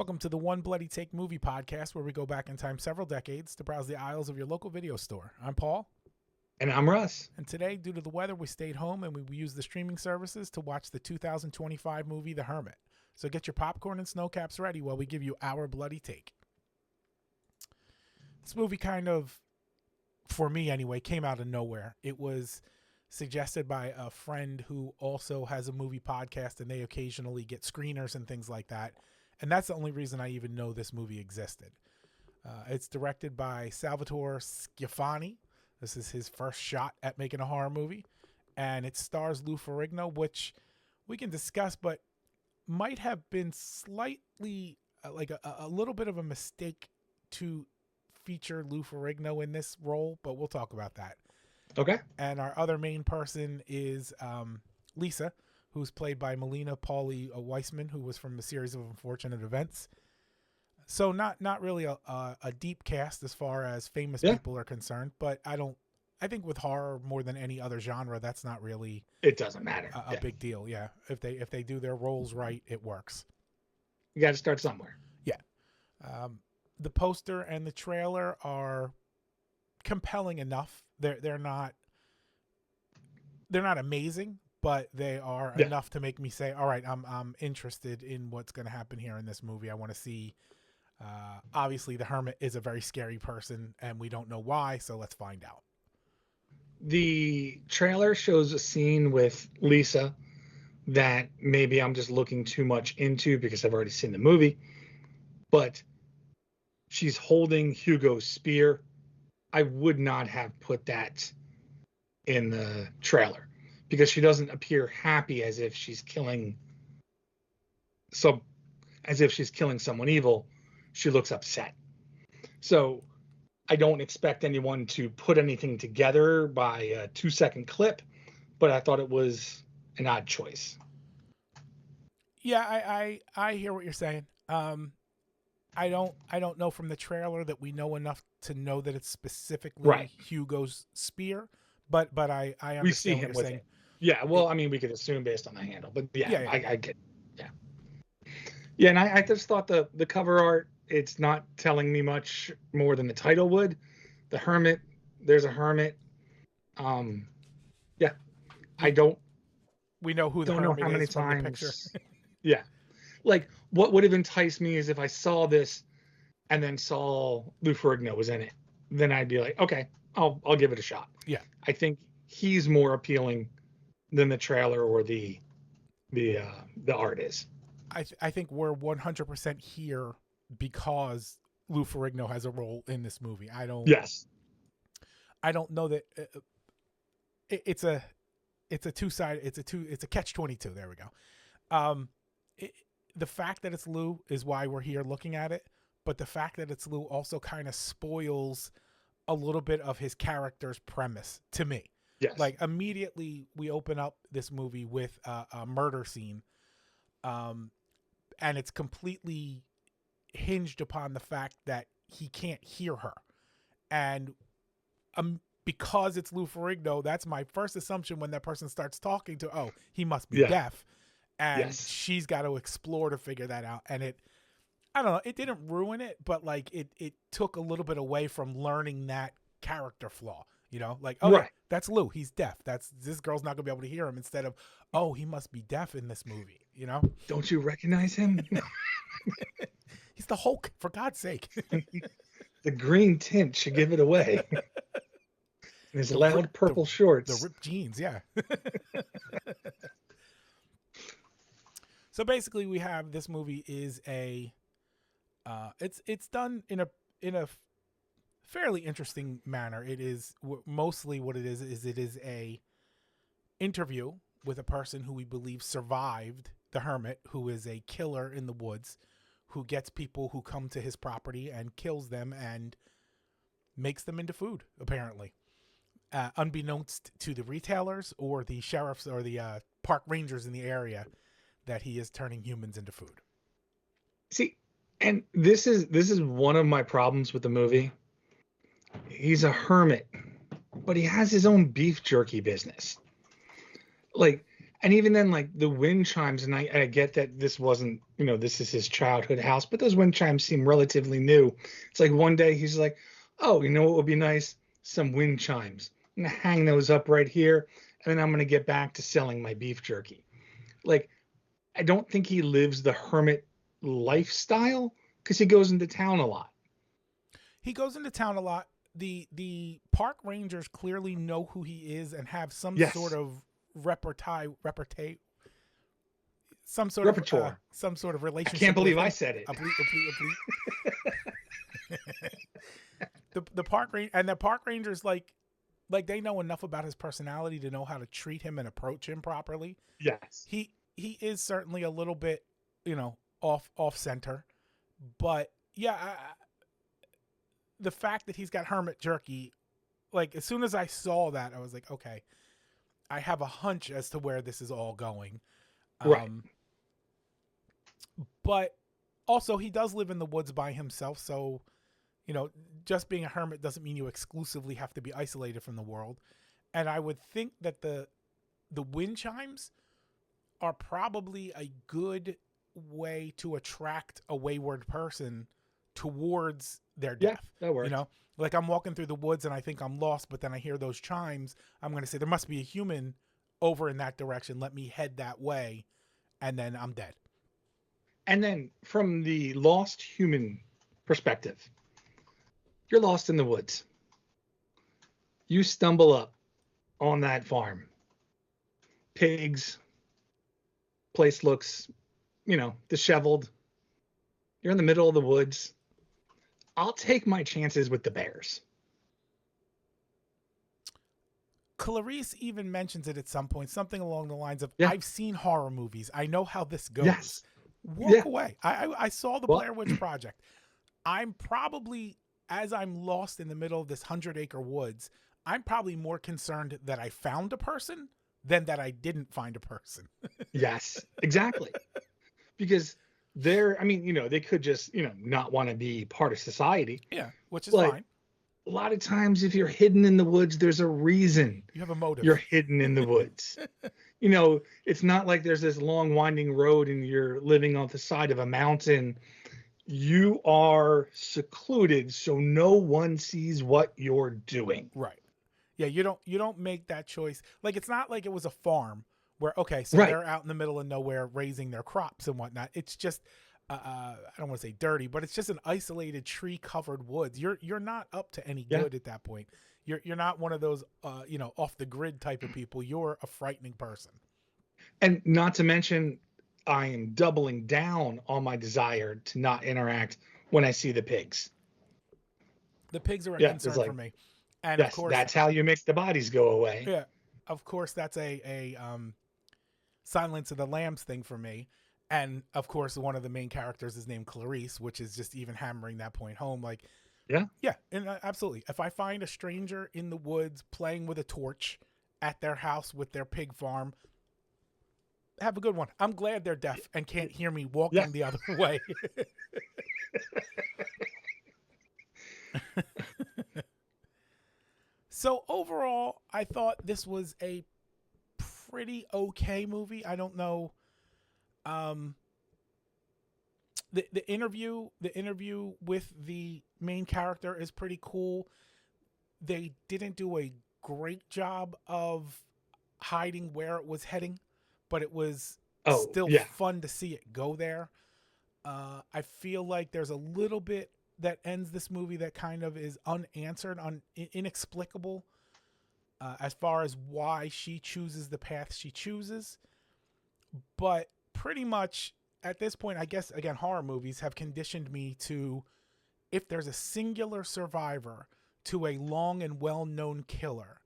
Welcome to the One Bloody Take movie podcast, where we go back in time several decades to browse the aisles of your local video store. I'm Paul. And I'm Russ. And today, due to the weather, we stayed home and we used the streaming services to watch the 2025 movie The Hermit. So get your popcorn and snow caps ready while we give you our bloody take. This movie kind of, for me anyway, came out of nowhere. It was suggested by a friend who also has a movie podcast, and they occasionally get screeners and things like that. And that's the only reason I even know this movie existed. It's directed by Salvatore Schifani. This is his first shot at making a horror movie. And it stars Lou Ferrigno, which we can discuss, but might have been slightly like a little bit of a mistake to feature Lou Ferrigno in this role, but we'll talk about that. Okay. And our other main person is Lisa, who's played by Melina Pauli Weissman, who was from a series of unfortunate events. So not really a deep cast as far as famous people are concerned, but I think with horror more than any other genre, that's not really it doesn't matter. A big deal. Yeah. If they do their roles right, it works. You got to start somewhere. Yeah. The poster and the trailer are compelling enough. They're not amazing, but they are enough to make me say, all right, I'm interested in what's going to happen here in this movie. I want to see, obviously the Hermit is a very scary person and we don't know why. So let's find out. The trailer shows a scene with Lisa that maybe I'm just looking too much into because I've already seen the movie, but she's holding Hugo's spear. I would not have put that in the trailer because she doesn't appear happy as if she's killing someone evil. She looks upset. So I don't expect anyone to put anything together by a 2-second clip, but I thought it was an odd choice. Yeah, I hear what you're saying. I don't know from the trailer that we know enough to know that it's specifically Hugo's spear, but I understand we see him what you're with saying. it. Yeah, well, I mean, we could assume based on the handle, but I get, yeah, and I just thought the cover art, it's not telling me much more than the title would. The Hermit, there's a hermit. I don't. We know who the don't know hermit how many is from times. The picture. Yeah, like what would have enticed me is if I saw this and then saw Lou Ferrigno was in it, then I'd be like, okay, I'll give it a shot. Yeah, I think he's more appealing than the trailer or the art is. I think we're 100% here because Lou Ferrigno has a role in this movie. I don't know that it's a two-sided, it's a catch-22. There we go. The fact that it's Lou is why we're here looking at it, but the fact that it's Lou also kind of spoils a little bit of his character's premise to me. Yes. Like immediately we open up this movie with a murder scene, and it's completely hinged upon the fact that he can't hear her. And because it's Lou Ferrigno, that's my first assumption when that person starts talking to, he must be deaf. And she's got to explore to figure that out. And I don't know, it didn't ruin it, but like it took a little bit away from learning that character flaw, like, that's Lou, he's deaf. This girl's not gonna be able to hear him, instead of, he must be deaf in this movie, Don't you recognize him? He's the Hulk, for God's sake. The green tint should give it away. His loud purple shorts. The ripped jeans, yeah. So basically we have, this movie is it's done in a fairly interesting manner. It is mostly what it is it is a interview with a person who we believe survived the Hermit, who is a killer in the woods, who gets people who come to his property and kills them and makes them into food, apparently. Unbeknownst to the retailers or the sheriffs or the park rangers in the area, that he is turning humans into food. See, and this is one of my problems with the movie. He's a hermit, but he has his own beef jerky business. Like, And even then, like the wind chimes, and I get that this wasn't, this is his childhood house, but those wind chimes seem relatively new. It's like one day he's like, oh, you know what would be nice? Some wind chimes. I'm gonna hang those up right here, and then I'm gonna get back to selling my beef jerky. Like, I don't think he lives the hermit lifestyle because he goes into town a lot. He goes into town a lot. The park rangers clearly know who he is and have some sort Yes, of repertoire, repertoire. some sort of I can't relationship with believe I him. said it. A bleep, a bleep, a bleep. The park rangers like they know enough about his personality to know how to treat him and approach him properly. Yes. He is certainly a little bit, off center, but yeah, the fact that he's got Hermit Jerky, like as soon as I saw that, I was like, okay, I have a hunch as to where this is all going. Right. But also he does live in the woods by himself, so just being a hermit doesn't mean you exclusively have to be isolated from the world. And I would think that the wind chimes are probably a good way to attract a wayward person towards their Yeah, death. that works. Like I'm walking through the woods and I think I'm lost, but then I hear those chimes. I'm going to say there must be a human over in that direction. Let me head that way, and then I'm dead. And then from the lost human perspective, you're lost in the woods. You stumble up on that farm. Pigs, place looks, disheveled. You're in the middle of the woods. I'll take my chances with the bears. Clarice even mentions it at some point, something along the lines of, Yeah. I've seen horror movies. I know how this goes. Yes. Walk away. I saw the Well, Blair Witch Project. I'm probably, as I'm lost in the middle of this 100-acre woods, I'm probably more concerned that I found a person than that I didn't find a person. yes, exactly. Because they could just, not want to be part of society. Yeah, which is But fine. a lot of times, if you're hidden in the woods, there's a reason You have a motive. you're hidden in the woods. It's not like there's this long winding road and you're living on the side of a mountain. You are secluded, so no one sees what you're doing. Right. Yeah, you don't make that choice. Like, it's not like it was a farm where, okay, so Right. they're out in the middle of nowhere raising their crops and whatnot. It's just, I don't want to say dirty, but it's just an isolated tree covered woods. You're not up to any good at that point. You're not one of those, off the grid type of people. You're a frightening person. And not to mention, I am doubling down on my desire to not interact when I see the pigs. The pigs are a Yeah, concern it's like, for me. And yes, of course, that's how you make the bodies go away. yeah, of course, that's a Silence of the Lambs thing for me. And of course, one of the main characters is named Clarice, which is just even hammering that point home. Like, Yeah. and absolutely. If I find a stranger in the woods playing with a torch at their house with their pig farm, have a good one. I'm glad they're deaf and can't hear me walking the other way. So overall, I thought this was a pretty okay movie. I don't know. The interview with the main character is pretty cool. They didn't do a great job of hiding where it was heading, but it was still fun to see it go there. I feel like there's a little bit that ends this movie that kind of is unanswered, inexplicable, as far as why she chooses the path she chooses. But pretty much at this point, I guess, again, horror movies have conditioned me to, if there's a singular survivor to a long and well-known killer,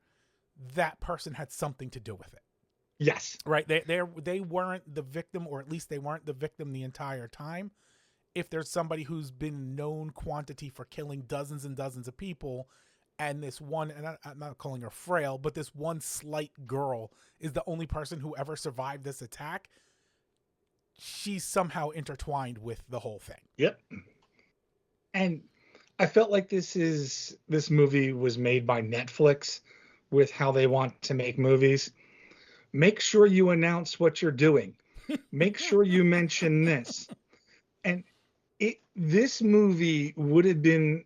that person had something to do with it. Yes. Right. They weren't the victim, or at least they weren't the victim the entire time. If there's somebody who's been known quantity for killing dozens and dozens of people, and this one, and I'm not calling her frail, but this one slight girl is the only person who ever survived this attack, she's somehow intertwined with the whole thing. Yep. And I felt like this movie was made by Netflix with how they want to make movies. make sure you announce what you're doing. Make sure you mention this. And this movie would have been,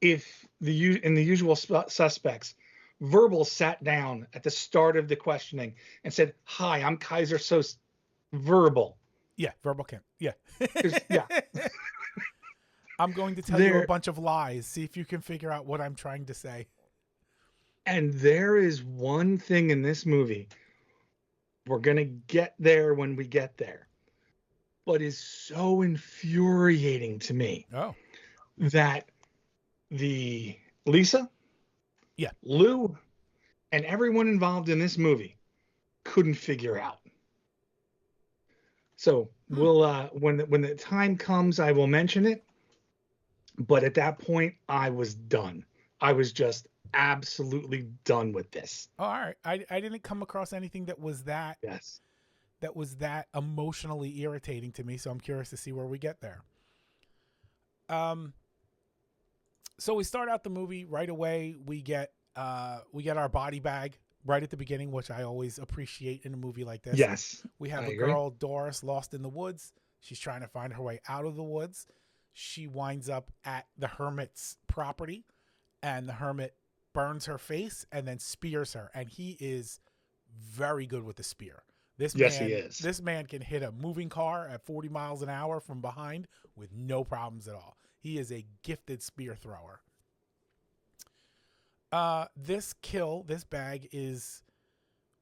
if in the Usual Suspects, Verbal sat down at the start of the questioning and said, "Hi, I'm Kaiser Sose." Verbal. Yeah, Verbal can. Yeah. Yeah. I'm going to tell you a bunch of lies. See if you can figure out what I'm trying to say. And there is one thing in this movie, we're going to get there when we get there, but is so infuriating to me. Oh. That the Lisa, yeah, Lou, and everyone involved in this movie couldn't figure out. So we'll when the time comes, I will mention it. But at that point, I was done. I was just absolutely done with this. Oh, all right. I didn't come across anything that was that emotionally irritating to me. So I'm curious to see where we get there. So we start out the movie right away. We get our body bag right at the beginning, which I always appreciate in a movie like this. Yes. We have a girl, Doris, lost in the woods. She's trying to find her way out of the woods. She winds up at the hermit's property, and the hermit burns her face and then spears her. And he is very good with the spear. He is. This man can hit a moving car at 40 miles an hour from behind with no problems at all. He is a gifted spear thrower. This bag is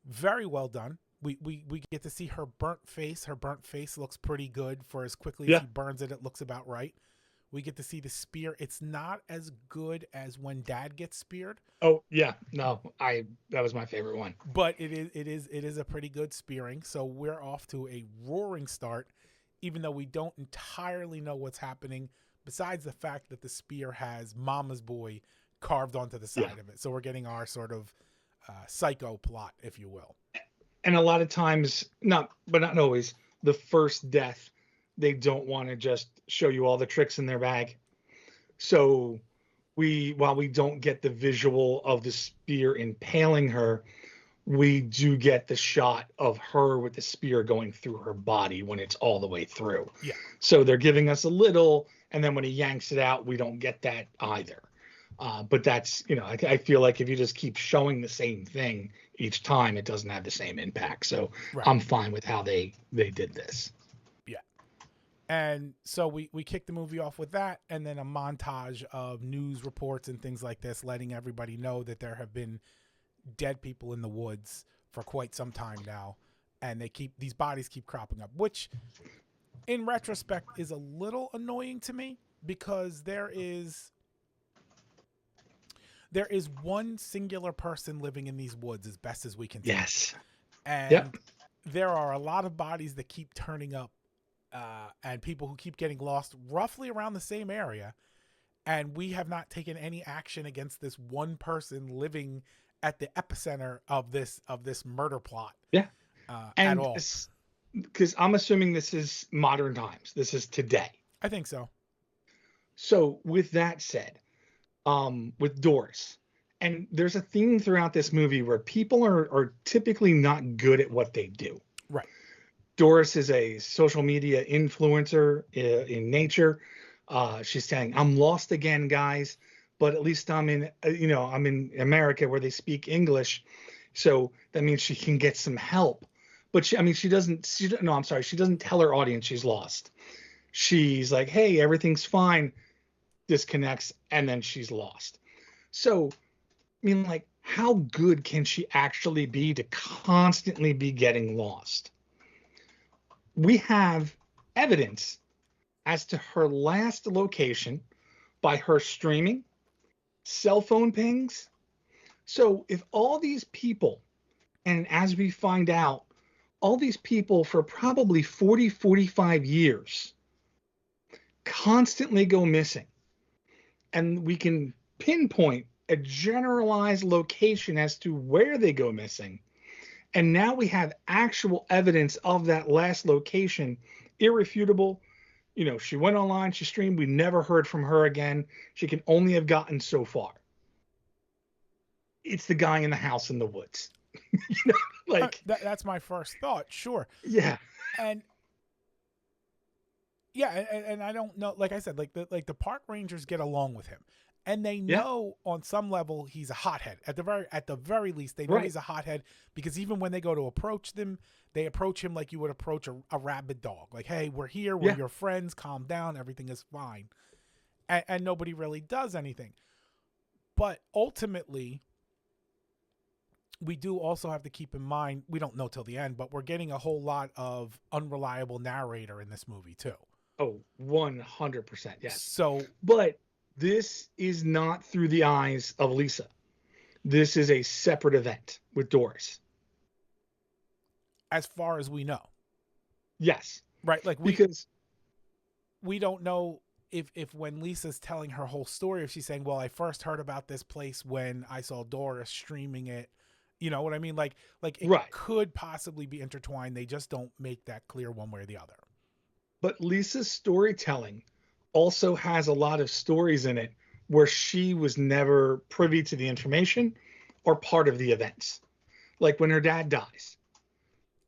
very well done. We get to see her burnt face. Her burnt face looks pretty good for as quickly as he burns it. It looks about right. We get to see the spear. It's not as good as when Dad gets speared. Oh yeah, no, that was my favorite one. But it is a pretty good spearing. So we're off to a roaring start, even though we don't entirely know what's happening. Besides the fact that the spear has Mama's Boy carved onto the side of it. So we're getting our sort of psycho plot, if you will. And a lot of times, not always, the first death, they don't want to just show you all the tricks in their bag. So while we don't get the visual of the spear impaling her, we do get the shot of her with the spear going through her body when it's all the way through. Yeah. So they're giving us a little, and then when he yanks it out, we don't get that either. But that's, I feel like if you just keep showing the same thing each time, it doesn't have the same impact. So I'm fine with how they did this. Yeah. And so we kick the movie off with that, and then a montage of news reports and things like this, letting everybody know that there have been dead people in the woods for quite some time now, and these bodies keep cropping up, which in retrospect is a little annoying to me, because there is one singular person living in these woods as best as we can tell. Yes. And there are a lot of bodies that keep turning up, and people who keep getting lost roughly around the same area. And we have not taken any action against this one person living at the epicenter of this murder plot. Yeah. At all. Because I'm assuming this is modern times. This is today. I think so. So with that said, with Doris, and there's a theme throughout this movie where people are typically not good at what they do. Right. Doris is a social media influencer in nature. She's saying, "I'm lost again, guys, but at least I'm in America where they speak English, so that means she can get some help." But she doesn't tell her audience she's lost. She's like, "Hey, everything's fine." Disconnects, and then she's lost. So, how good can she actually be to constantly be getting lost? We have evidence as to her last location by her streaming, cell phone pings. So if all these people, and as we find out, all these people for probably 40, 45 years constantly go missing, and we can pinpoint a generalized location as to where they go missing, and now we have actual evidence of that last location, irrefutable. She went online, she streamed, we never heard from her again. She can only have gotten so far. It's the guy in the house in the woods. you know, like that's my first thought. Sure. yeah, And yeah, and I don't know. Like I said, like the park rangers get along with him, and they yeah, know on some level he's a hothead. At the very least, they know right, he's a hothead because even when they go to approach them, they approach him like you would approach a rabid dog. Like, hey, we're here, we're yeah, your friends. Calm down, everything is fine, and nobody really does anything. But ultimately, we do also have to keep in mind we don't know till the end, but we're getting a whole lot of unreliable narrator in this movie too. oh, 100%, yes. So But this is not through the eyes of Lisa. This is a separate event with Doris. as far as we know, Yes, right? Like because we don't know if when Lisa's telling her whole story, if she's saying, "Well, I first heard about this place when I saw Doris streaming it." You know what I mean? Like it right. could possibly be intertwined. They just don't make that clear one way or the other. But Lisa's storytelling also has a lot of stories in it where she was never privy to the information or part of the events. Like when her dad dies,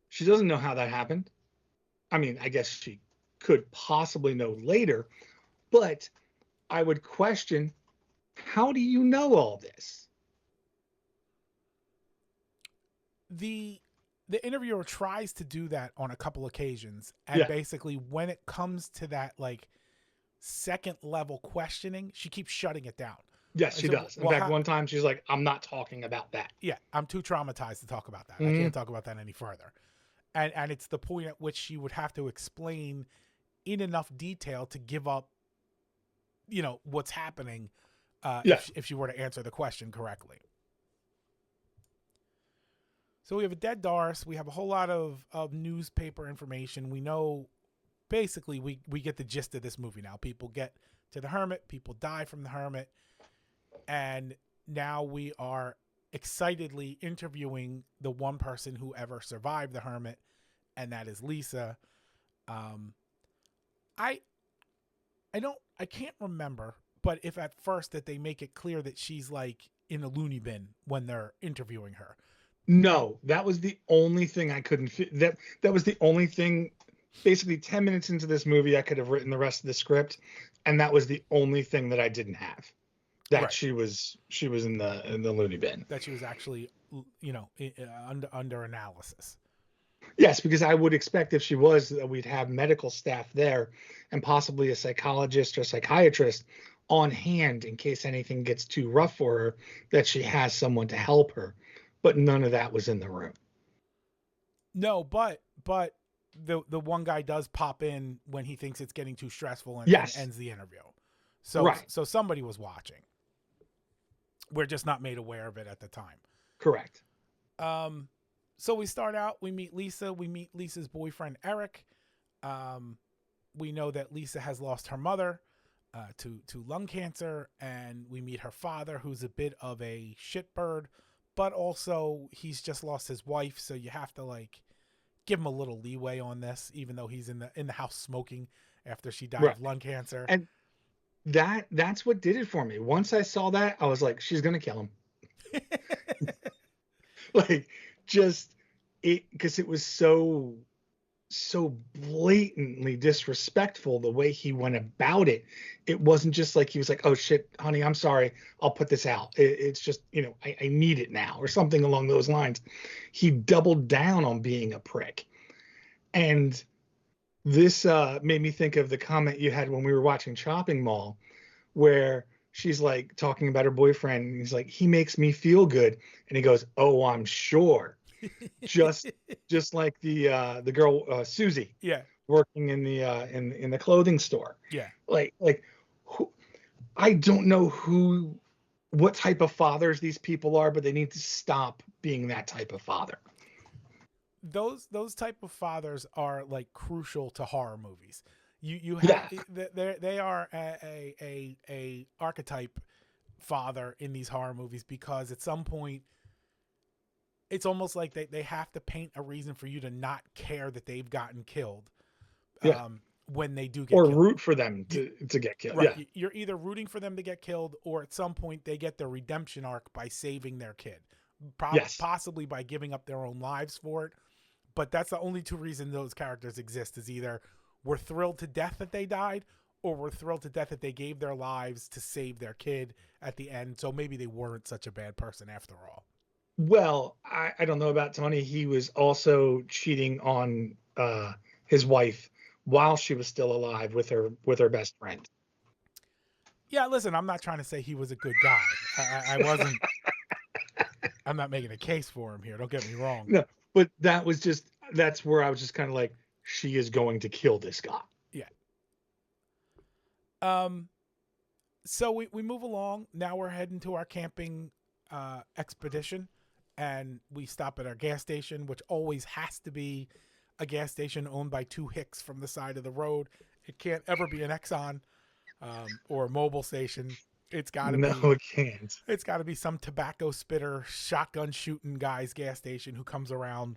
she doesn't know how that happened. I mean, I guess she could possibly know later, but I would question, how do you know all this? The interviewer tries to do that on a couple occasions, and Yeah. basically when it comes to that like second level questioning, she keeps shutting it down. Yes, I she said, does. In well, fact, one time she's like, I'm not talking about that. yeah, I'm too traumatized to talk about that. I Mm-hmm. can't talk about that any further. And it's the point at which she would have to explain in enough detail to give up, what's happening, Yeah. if she were to answer the question correctly. So we have a dead Doris. We have a whole lot of newspaper information. We know basically we get the gist of this movie now. People get to the Hermit. People die from the Hermit. And now we are excitedly interviewing the one person who ever survived the Hermit, and that is Lisa. I I can't remember, but if at first that they make it clear that she's like in a loony bin when they're interviewing her. No, that was the only thing I couldn't fit. That was the only thing. Basically, 10 minutes into this movie, I could have written the rest of the script, and that was the only thing that I didn't have. That Right. she was in the loony bin. That she was actually, under analysis. Yes, because I would expect if she was, that we'd have medical staff there and possibly a psychologist or psychiatrist on hand in case anything gets too rough for her, that she has someone to help her. But none of that was in the room. No, but the one guy does pop in when he thinks it's getting too stressful and Yes. ends the interview. So Right. so somebody was watching. We're just not made aware of it at the time. Correct. So we start out, we meet Lisa, we meet Lisa's boyfriend Eric. We know that Lisa has lost her mother to lung cancer, and we meet her father, who's a bit of a shitbird, but also he's just lost his wife, so you have to like give him a little leeway on this, even though he's in the house smoking after she died Right. of lung cancer. And that's what did it for me. Once I saw that, I was like, she's gonna kill him. Like, just it, because it was so blatantly disrespectful the way he went about it. It wasn't just like he was like, oh shit, honey, I'm sorry, I'll put this out. It's just, I need it now, or something along those lines. He doubled down on being a prick. And this made me think of the comment you had when we were watching Chopping Mall, where she's like talking about her boyfriend, and he's like, he makes me feel good, and he goes, oh, I'm sure. just like the girl Susie, Yeah. working in the in the clothing store. Yeah. Like I don't know what type of fathers these people are, but they need to stop being that type of father. Those type of fathers are like crucial to horror movies. You Yeah. have they are a archetype father in these horror movies, because at some point it's almost like they have to paint a reason for you to not care that they've gotten killed. Yeah. When they do get Or killed. root for them to get killed. Right. Yeah. You're either rooting for them to get killed, or at some point they get their redemption arc by saving their kid. Yes. possibly by giving up their own lives for it. But that's the only two reasons those characters exist, is either we're thrilled to death that they died, or we're thrilled to death that they gave their lives to save their kid at the end. So maybe they weren't such a bad person after all. Well, I don't know about Tony. He was also cheating on his wife while she was still alive with her best friend. Yeah, listen, I'm not trying to say he was a good guy. I wasn't. I'm not making a case for him here. Don't get me wrong. No, but that's where I was just kind of like, she is going to kill this guy. Yeah. So we move along. Now we're heading to our camping expedition, and we stop at our gas station, which always has to be a gas station owned by two hicks from the side of the road. It can't ever be an Exxon or a mobile station. It's got to be. No, it can't. It's got to be some tobacco spitter, shotgun shooting guy's gas station who comes around.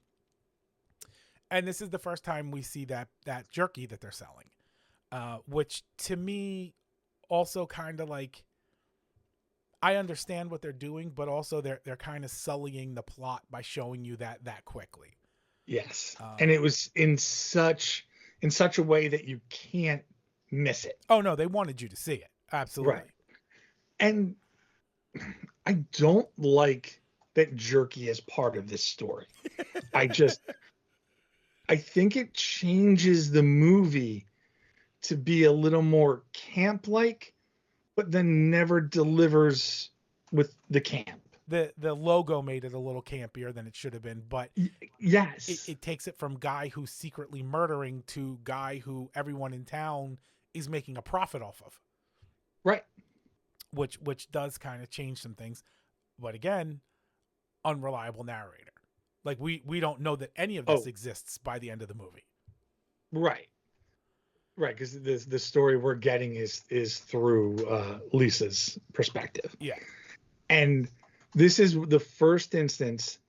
And this is the first time we see that jerky that they're selling, which to me also kind of like, I understand what they're doing, but also they're kind of sullying the plot by showing you that quickly. Yes, and it was in such a way that you can't miss it. Oh no, they wanted you to see it. Absolutely. Right. And I don't like that jerky is part of this story. I think it changes the movie to be a little more camp-like, but then never delivers with the camp. The logo made it a little campier than it should have been, but yes, it takes it from guy who's secretly murdering to guy who everyone in town is making a profit off of. Right. Which does kind of change some things. But again, unreliable narrator. Like we don't know that any of this exists by the end of the movie. Right. Right, because the story we're getting is through Lisa's perspective. Yeah. And this is the first instance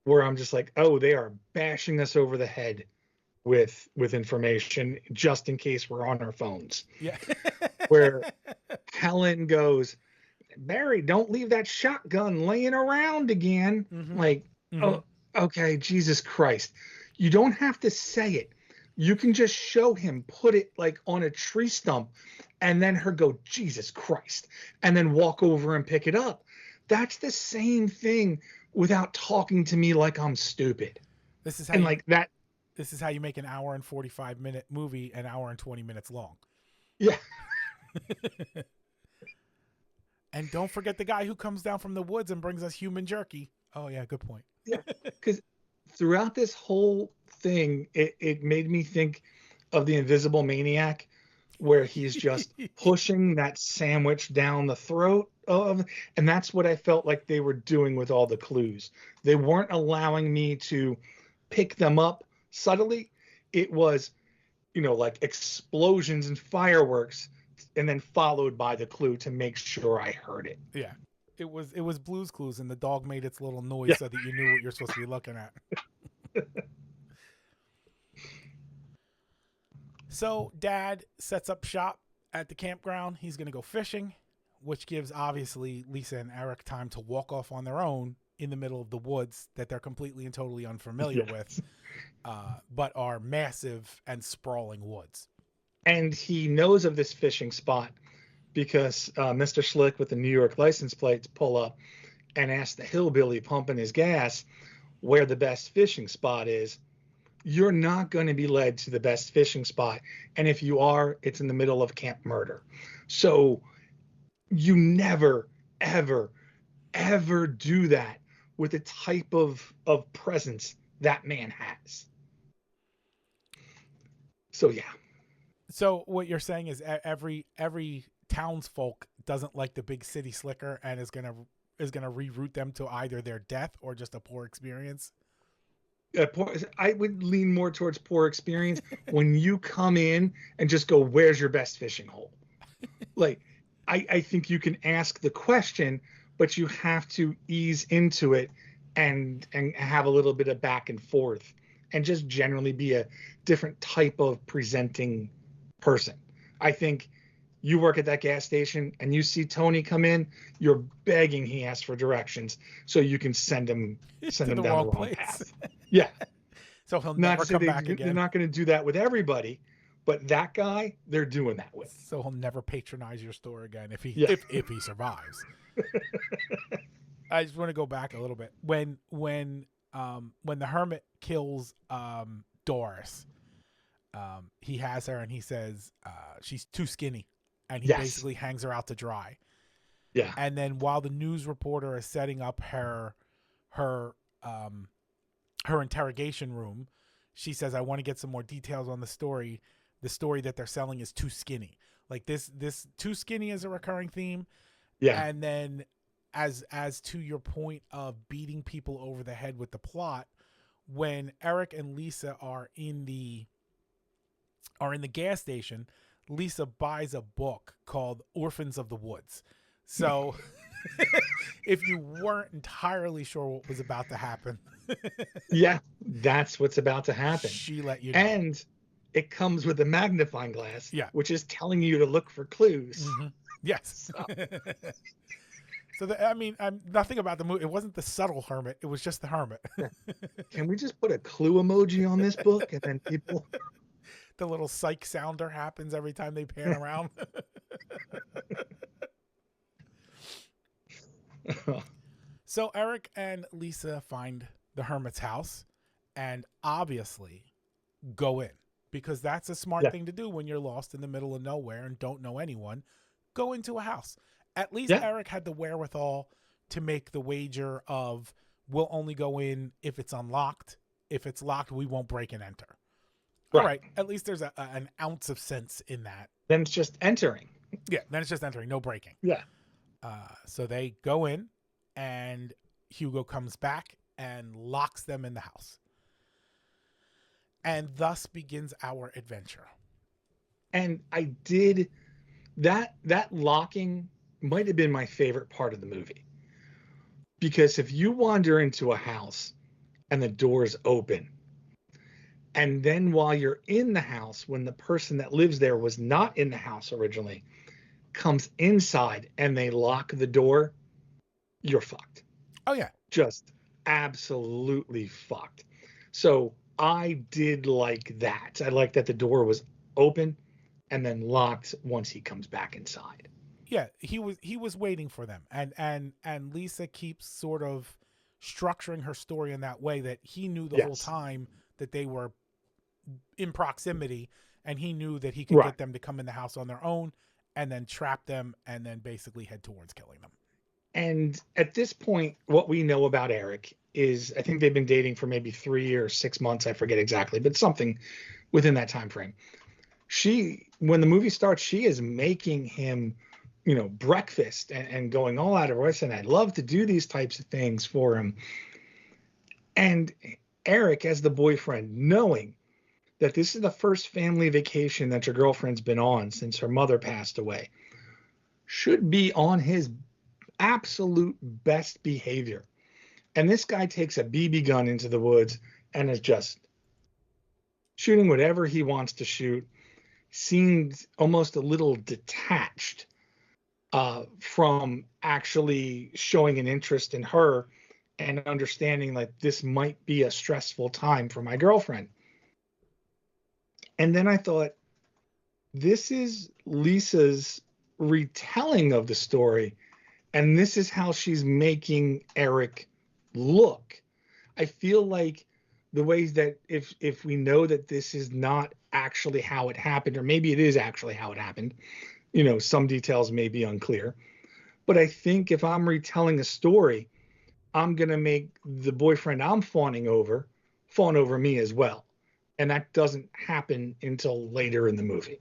where I'm just like, oh, they are bashing us over the head with information just in case we're on our phones. Yeah. Where Helen goes, Barry, don't leave that shotgun laying around again. Mm-hmm. Like, oh, okay, Jesus Christ. You don't have to say it. You can just show him, put it like on a tree stump, and then her go, Jesus Christ, and then walk over and pick it up. That's the same thing without talking to me like I'm stupid. This is how This is how you make an hour and 45-minute movie an hour and 20 minutes long. Yeah. And don't forget the guy who comes down from the woods and brings us human jerky. Oh yeah, good point. Yeah, because throughout this whole thing, it made me think of the Invisible Maniac, where he's just pushing that sandwich down the throat of, and that's what I felt like they were doing with all the clues. They weren't allowing me to pick them up subtly. It was, like explosions and fireworks, and then followed by the clue to make sure I heard it. Yeah. It was Blue's Clues, and the dog made its little noise so that you knew what you're supposed to be looking at. So Dad sets up shop at the campground. He's going to go fishing, which gives obviously Lisa and Eric time to walk off on their own in the middle of the woods that they're completely and totally unfamiliar with, but are massive and sprawling woods. And he knows of this fishing spot because Mr. Schlick with the New York license plates pull up and ask the hillbilly pumping his gas where the best fishing spot is. You're not going to be led to the best fishing spot. And if you are, it's in the middle of Camp Murder. So you never, ever, ever do that with the type of presence that man has. So, yeah. So what you're saying is every townsfolk doesn't like the big city slicker and is gonna reroute them to either their death or just a poor experience. I would lean more towards poor experience when you come in and just go, where's your best fishing hole? Like, I think you can ask the question, but you have to ease into it and have a little bit of back and forth and just generally be a different type of presenting person. I think you work at that gas station and you see Tony come in, you're begging he asks for directions so you can send him To the down the wrong wrong place. path. Yeah. So he'll Not never to say come back they're again. not going to do that with everybody, but that guy, they're doing that with. So he'll never patronize your store again Yeah. if he survives. I just want to go back a little bit. When the hermit kills Doris, he has her and he says she's too skinny, and he Yes. basically hangs her out to dry. Yeah. And then while the news reporter is setting up her interrogation room, she says, "I want to get some more details on the story. The story that they're selling is too skinny." Like this too skinny is a recurring theme. Yeah. And then as to your point of beating people over the head with the plot, when Eric and Lisa are in the gas station, Lisa buys a book called Orphans of the Woods. So if you weren't entirely sure what was about to happen, yeah, that's what's about to happen. She let you know. And it comes with a magnifying glass, yeah, which is telling you to look for clues. Mm-hmm. Yes. So nothing about the movie. It wasn't the subtle hermit. It was just the hermit. Can we just put a clue emoji on this book and then people? The little psych sounder happens every time they pan around. So Eric and Lisa find the hermit's house and obviously go in, because that's a smart thing to do when you're lost in the middle of nowhere and don't know anyone. Go into a house. At least Eric had the wherewithal to make the wager of, we'll only go in if it's unlocked. If it's locked, we won't break and enter. All right. At least there's an ounce of sense in that. Then it's just entering. Yeah, then it's just entering, no breaking. Yeah. So they go in, and Hugo comes back and locks them in the house. And thus begins our adventure. And I did that locking might have been my favorite part of the movie. Because if you wander into a house and the door's open, and then while you're in the house, when the person that lives there was not in the house originally, comes inside and they lock the door, you're fucked. Oh, yeah. Just absolutely fucked. So I did like that. I like that the door was open and then locked once he comes back inside. Yeah, he was waiting for them. And Lisa keeps sort of structuring her story in that way, that he knew the whole time that they were in proximity, and he knew that he could get them to come in the house on their own and then trap them and then basically head towards killing them. And at this point, what we know about Eric is, I think they've been dating for maybe 3 or 6 months. I forget exactly, but something within that time frame. When the movie starts, she is making him, breakfast and going all out of her way, and I'd love to do these types of things for him. And Eric, as the boyfriend, knowing that this is the first family vacation that your girlfriend's been on since her mother passed away, should be on his absolute best behavior. And this guy takes a BB gun into the woods and is just shooting whatever he wants to shoot. Seems almost a little detached from actually showing an interest in her and understanding like this might be a stressful time for my girlfriend. And then I thought, this is Lisa's retelling of the story, and this is how she's making Eric look. I feel like the ways that if we know that this is not actually how it happened, or maybe it is actually how it happened, some details may be unclear, but I think if I'm retelling a story, I'm going to make the boyfriend I'm fawning over fawn over me as well. And that doesn't happen until later in the movie.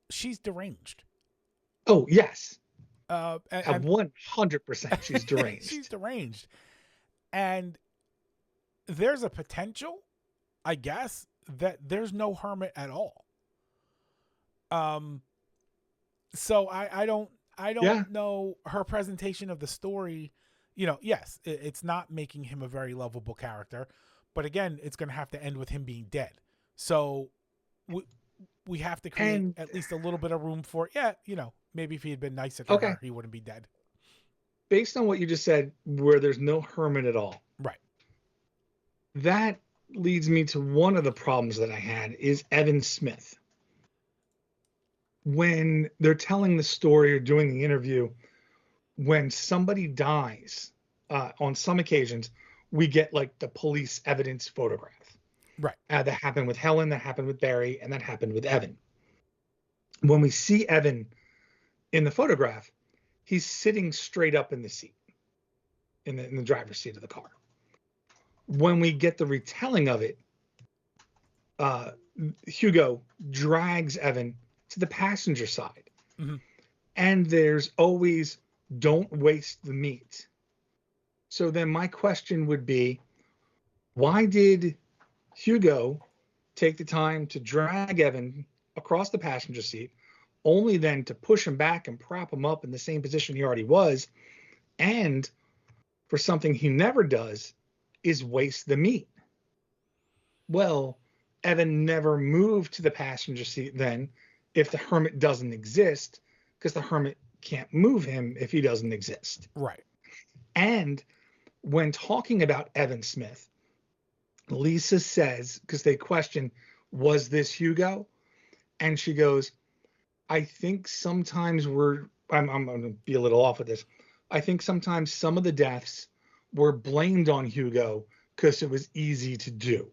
She's deranged. Oh, yes. And 100% she's deranged. She's deranged. And there's a potential, I guess, that there's no hermit at all. So I don't know her presentation of the story. Yes, it's not making him a very lovable character. But again, it's going to have to end with him being dead. So we have to create And at least a little bit of room for, maybe if he had been nicer to okay, her, he wouldn't be dead. based on what you just said, where there's no Hermit at all, Right. that leads me to one of the problems that I had is Evan Smith. When they're telling the story or doing the interview, when somebody dies, on some occasions, we get like the police evidence photograph. Right. That happened with Helen, that happened with Barry, and that happened with Evan. When we see Evan in the photograph, he's sitting straight up in the seat, in the driver's seat of the car. When we get the retelling of it, Hugo drags Evan to the passenger side. Mm-hmm. And there's always, don't waste the meat. So then my question would be, why did Hugo take the time to drag Evan across the passenger seat, only then to push him back and prop him up in the same position he already was, and for something he never does is waste the meat? Well, Evan never moved to the passenger seat then if the Hermit doesn't exist, because the Hermit can't move him if he doesn't exist. Right. And when talking about Evan Smith, Lisa says, because they question, was this Hugo? And she goes, I think sometimes I'm going to be a little off with this. I think sometimes some of the deaths were blamed on Hugo because it was easy to do.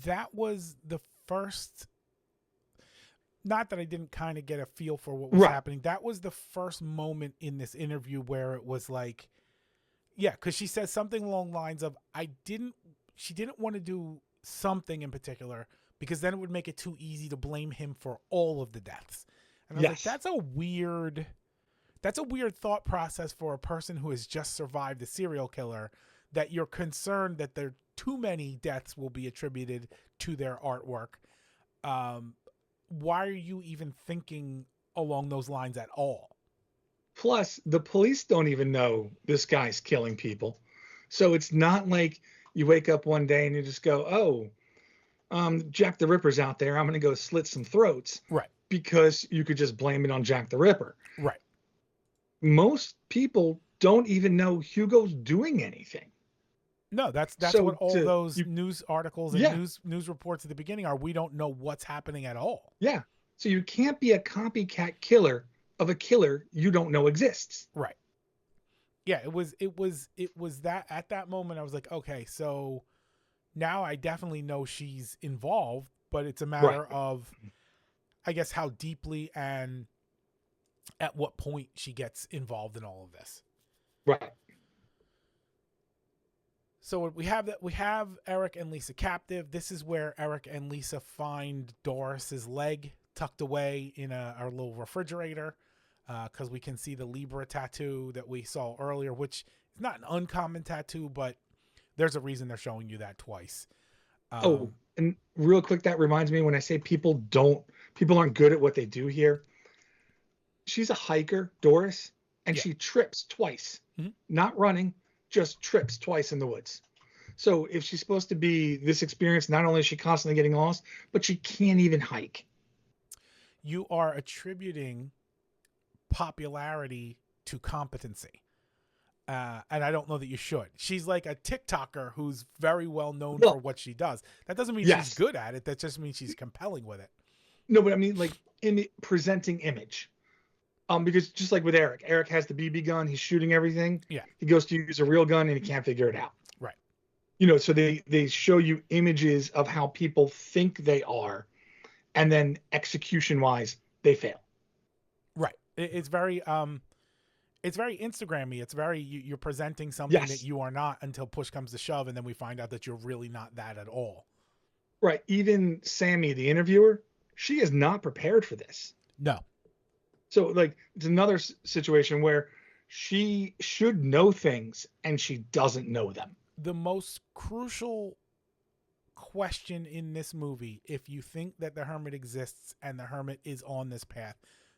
That was the first, not that I didn't kind of get a feel for what was happening. That was the first moment in this interview where it was like, yeah, because she says something along the lines of, she didn't want to do something in particular because then it would make it too easy to blame him for all of the deaths. And I was like, that's a weird thought process for a person who has just survived a serial killer, that you're concerned that there too many deaths will be attributed to their artwork. Why are you even thinking along those lines at all? Plus, the police don't even know this guy's killing people. So it's not like you wake up one day and you just go, Jack the Ripper's out there, I'm going to go slit some throats. Right. Because you could just blame it on Jack the Ripper. Right. Most people don't even know Hugo's doing anything. No, that's so what all those news articles and news reports at the beginning are. We don't know what's happening at all. Yeah. So you can't be a copycat killer of a killer you don't know exists. Right. Yeah, it was that at that moment I was like, okay, so now I definitely know she's involved, but it's a matter of, I guess, how deeply and at what point she gets involved in all of this. Right. So we have Eric and Lisa captive. This is where Eric and Lisa find Doris's leg tucked away in our little refrigerator, because we can see the Libra tattoo that we saw earlier, which is not an uncommon tattoo, but there's a reason they're showing you that twice. And real quick, that reminds me, when I say people aren't good at what they do here. She's a hiker, Doris, and she trips twice. Mm-hmm. Not running, just trips twice in the woods. So if she's supposed to be this experienced, not only is she constantly getting lost, but she can't even hike. You are attributing popularity to competency. And I don't know that you should. She's like a TikToker who's very well known for what she does. That doesn't mean she's good at it. That just means she's compelling with it. No, but I mean, like, in the presenting image. Because just like with Eric has the BB gun, he's shooting everything. Yeah. He goes to use a real gun and he can't figure it out. Right. So they show you images of how people think they are, and then execution-wise, they fail. Right. It's very Instagram-y. It's very, you're presenting something that you are not until push comes to shove, and then we find out that you're really not that at all. Right. Even Sammy, the interviewer, she is not prepared for this. No. So, like, it's another situation where she should know things and she doesn't know them. The most crucial question in this movie, if you think that the Hermit exists and the Hermit is on this path,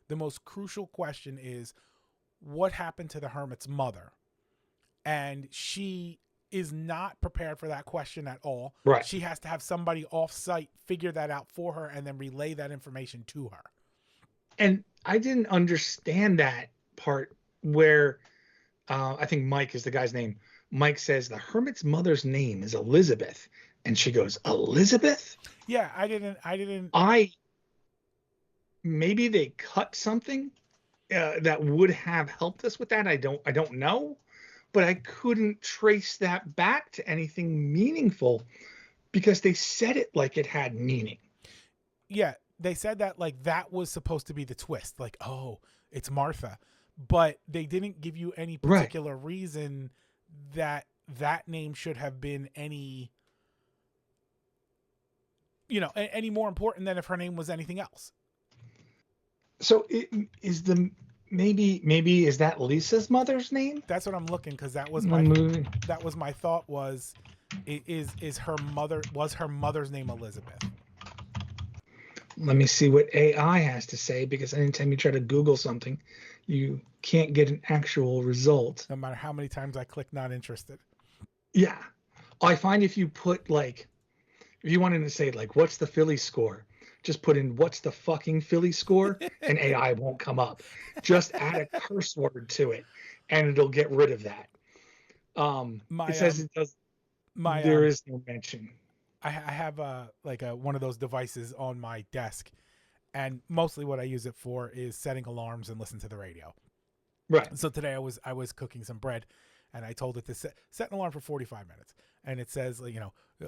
the most crucial question is, what happened to the Hermit's mother? And she is not prepared for that question at all. Right. She has to have somebody off site figure that out for her and then relay that information to her. And I didn't understand that part where I think Mike is the guy's name. Mike says the hermit's mother's name is Elizabeth. And she goes, Elizabeth? Yeah, I didn't. Maybe they cut something that would have helped us with that. I don't know, but I couldn't trace that back to anything meaningful because they said it like it had meaning. Yeah, they said that like that was supposed to be the twist. Like, oh, it's Martha. But they didn't give you any particular reason that name should have been any more important than if her name was anything else. So maybe is that Lisa's mother's name? That's what I'm looking, because that was my thought was her mother's name Elizabeth. Let me see what AI has to say, because anytime you try to Google something, you can't get an actual result. No matter how many times I click not interested. Yeah. I find if you put if you wanted to say what's the Philly score, just put in what's the fucking Philly score and AI won't come up. Just add a curse word to it and it'll get rid of that. It says it does. There is no mention. I have one of those devices on my desk, and mostly what I use it for is setting alarms and listen to the radio. Right. So today I was cooking some bread, and I told it to set an alarm for 45 minutes, and it says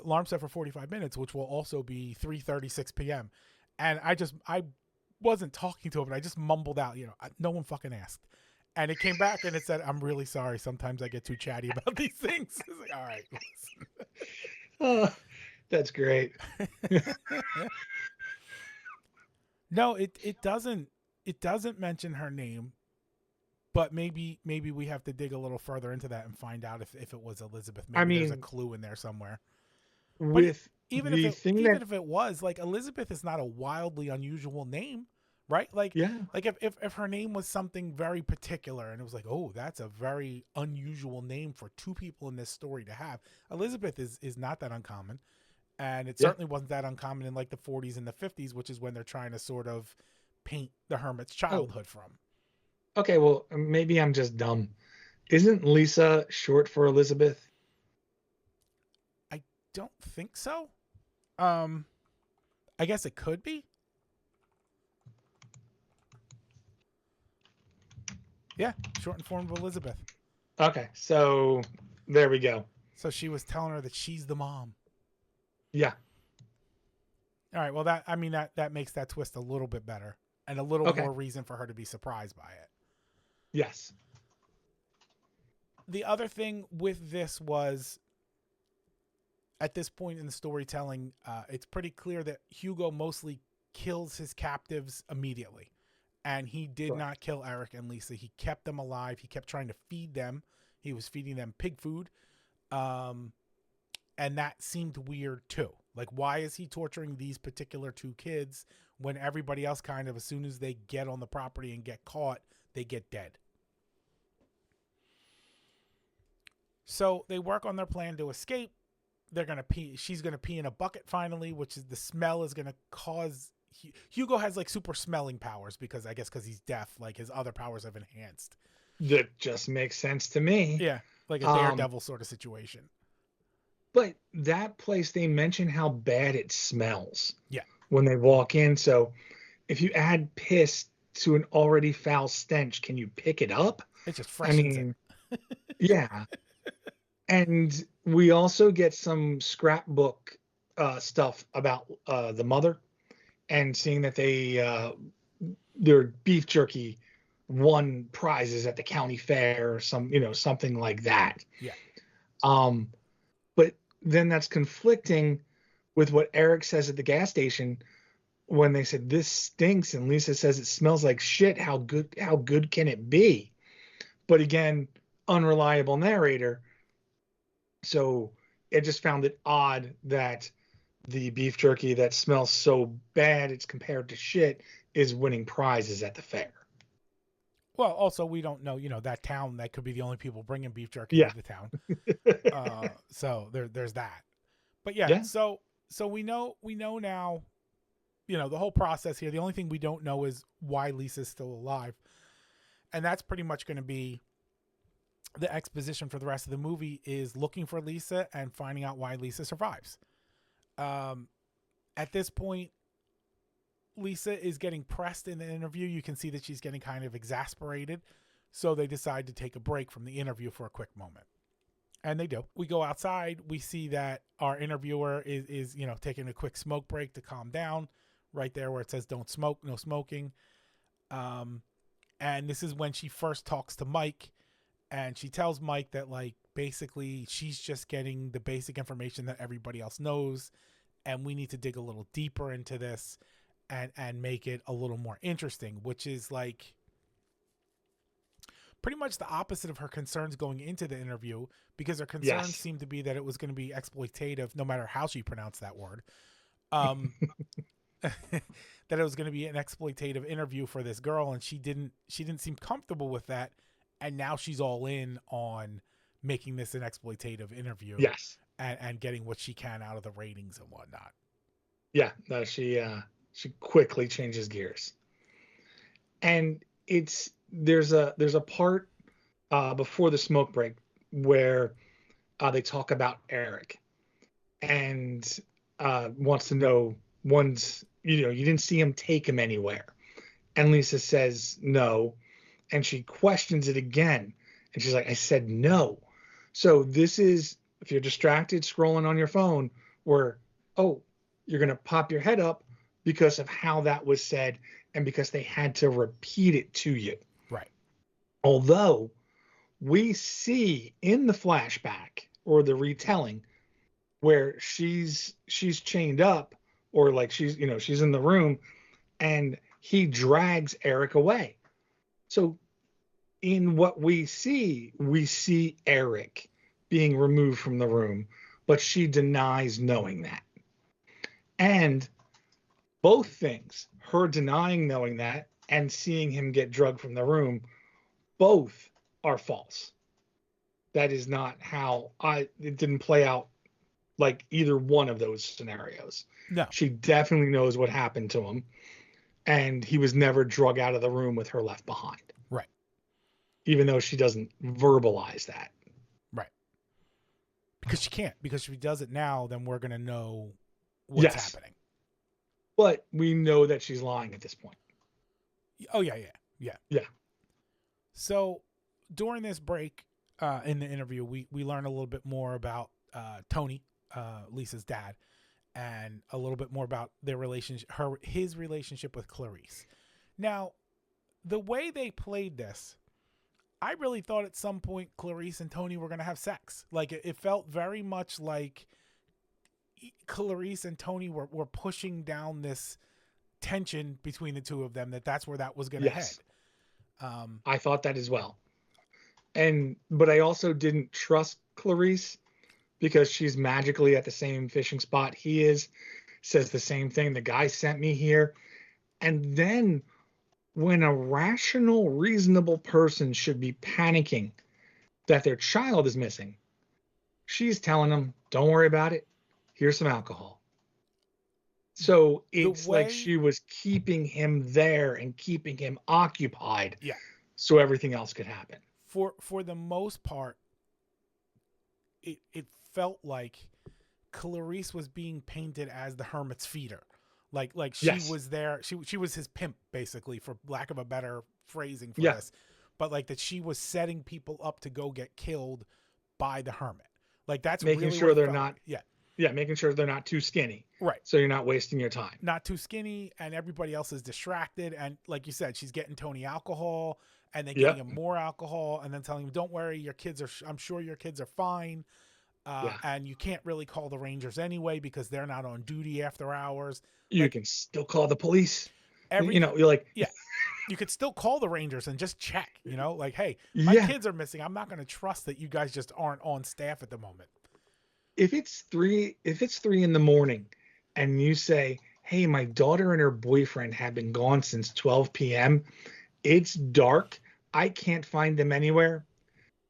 alarm set for 45 minutes, which will also be 3:36 p.m. And I wasn't talking to it, but I just mumbled out, no one fucking asked. And it came back and it said, I'm really sorry. Sometimes I get too chatty about these things. I was like, all right, listen. Oh, that's great. No, it doesn't mention her name, but maybe we have to dig a little further into that and find out if it was Elizabeth. Maybe there's a clue in there somewhere. With even if it was, Elizabeth is not a wildly unusual name, right? If her name was something very particular and it was like, oh, that's a very unusual name for two people in this story to have. Elizabeth is not that uncommon, and it certainly wasn't that uncommon in the 40s and the 50s, which is when they're trying to sort of paint the hermit's childhood from. Okay, well, maybe I'm just dumb. Isn't Lisa short for Elizabeth? I don't think so. I guess it could be. Yeah, shortened form of Elizabeth. Okay, so there we go. So she was telling her that she's the mom. Yeah. All right, well that makes that twist a little bit better and a little more reason for her to be surprised by it. Yes. The other thing with this was, at this point in the storytelling, it's pretty clear that Hugo mostly kills his captives immediately. And he did not kill Eric and Lisa. He kept them alive. He kept trying to feed them. He was feeding them pig food. And that seemed weird too. Why is he torturing these particular two kids when everybody else kind of, as soon as they get on the property and get caught, they get dead? So they work on their plan to escape. They're going to pee. She's going to pee in a bucket finally, which is the smell is going to cause. Hugo has super smelling powers because he's deaf. His other powers have enhanced. That just makes sense to me. Yeah. Like a Daredevil sort of situation. But that place, they mention how bad it smells. Yeah. When they walk in. So if you add piss to an already foul stench, can you pick it up? It just freshens it. Yeah. And we also get some scrapbook stuff about the mother, and seeing that their beef jerky won prizes at the county fair or something like that. Yeah. But then that's conflicting with what Eric says at the gas station when they said this stinks and Lisa says it smells like shit. How good can it be? But again, unreliable narrator. So I just found it odd that the beef jerky that smells so bad it's compared to shit is winning prizes at the fair. Well, also we don't know, that town, that could be the only people bringing beef jerky Yeah. to the town. So there's that. But yeah, Yeah. so we know now, the whole process here. The only thing we don't know is why Lisa's still alive. And that's pretty much going to be the exposition for the rest of the movie, is looking for Lisa and finding out why Lisa survives. At this point, Lisa is getting pressed in the interview. You can see that she's getting kind of exasperated. So they decide to take a break from the interview for a quick moment. And they do. We go outside. We see that our interviewer is taking a quick smoke break to calm down, right there where it says don't smoke, no smoking. And this is when she first talks to Mike, and she tells Mike that, like, basically she's just getting the basic information that everybody else knows, and we need to dig a little deeper into this and make it a little more interesting, which is like pretty much the opposite of her concerns going into the interview, because her concerns seemed to be that it was going to be exploitative, no matter how she pronounced that word. That it was going to be an exploitative interview for this girl, and she didn't seem comfortable with that, and now she's all in on making this an exploitative interview. Yes. And getting what she can out of the ratings and whatnot. Yeah, no, she quickly changes gears. And there's a part before the smoke break where they talk about Eric, and wants to know, you didn't see him take him anywhere. And Lisa says no, and she questions it again, and she's like, I said no. So this is, if you're distracted scrolling on your phone, where, oh, you're going to pop your head up because of how that was said and because they had to repeat it to you. Right. Although we see in the flashback or the retelling where she's chained up, or like she's in the room, and he drags Eric away. So in what we see Eric being removed from the room, but she denies knowing that. And both things, her denying knowing that and seeing him get drugged from the room, both are false. That is not how it didn't play out like either one of those scenarios. No. She definitely knows what happened to him, and he was never drugged out of the room with her left behind. Right. Even though she doesn't verbalize that. Right. Because she can't. Because if she does it now, then we're going to know what's happening. But we know that she's lying at this point. Oh, yeah. So during this break in the interview, we learn a little bit more about Tony, Lisa's dad, and a little bit more about their relationship, his relationship with Clarice. Now, the way they played this, I really thought at some point Clarice and Tony were going to have sex. Like, it felt very much like Clarice and Tony were pushing down this tension between the two of them, that's where that was going to head. I thought that as well. But I also didn't trust Clarice, because she's magically at the same fishing spot he is, says the same thing, the guy sent me here. And then when a rational, reasonable person should be panicking that their child is missing, she's telling them, don't worry about it. Here's some alcohol. So it's like she was keeping him there and keeping him occupied. Yeah. So everything else could happen. For the most part, it felt like Clarice was being painted as the hermit's feeder. Like she was there. She was his pimp, basically, for lack of a better phrasing for this. But like that she was setting people up to go get killed by the hermit. Like that's making really sure they're not. Like. Yeah, making sure they're not too skinny. Right. So you're not wasting your time. Not too skinny, and everybody else is distracted. And like you said, she's getting Tony alcohol, and then getting him more alcohol, and then telling him, don't worry, your kids are, I'm sure your kids are fine. And you can't really call the Rangers anyway because they're not on duty after hours. You can still call the police. You're like, you could still call the Rangers and just check, like, hey, my kids are missing. I'm not going to trust that you guys just aren't on staff at the moment. If it's 3 a.m. and you say, hey, my daughter and her boyfriend have been gone since 12 p.m., it's dark. I can't find them anywhere.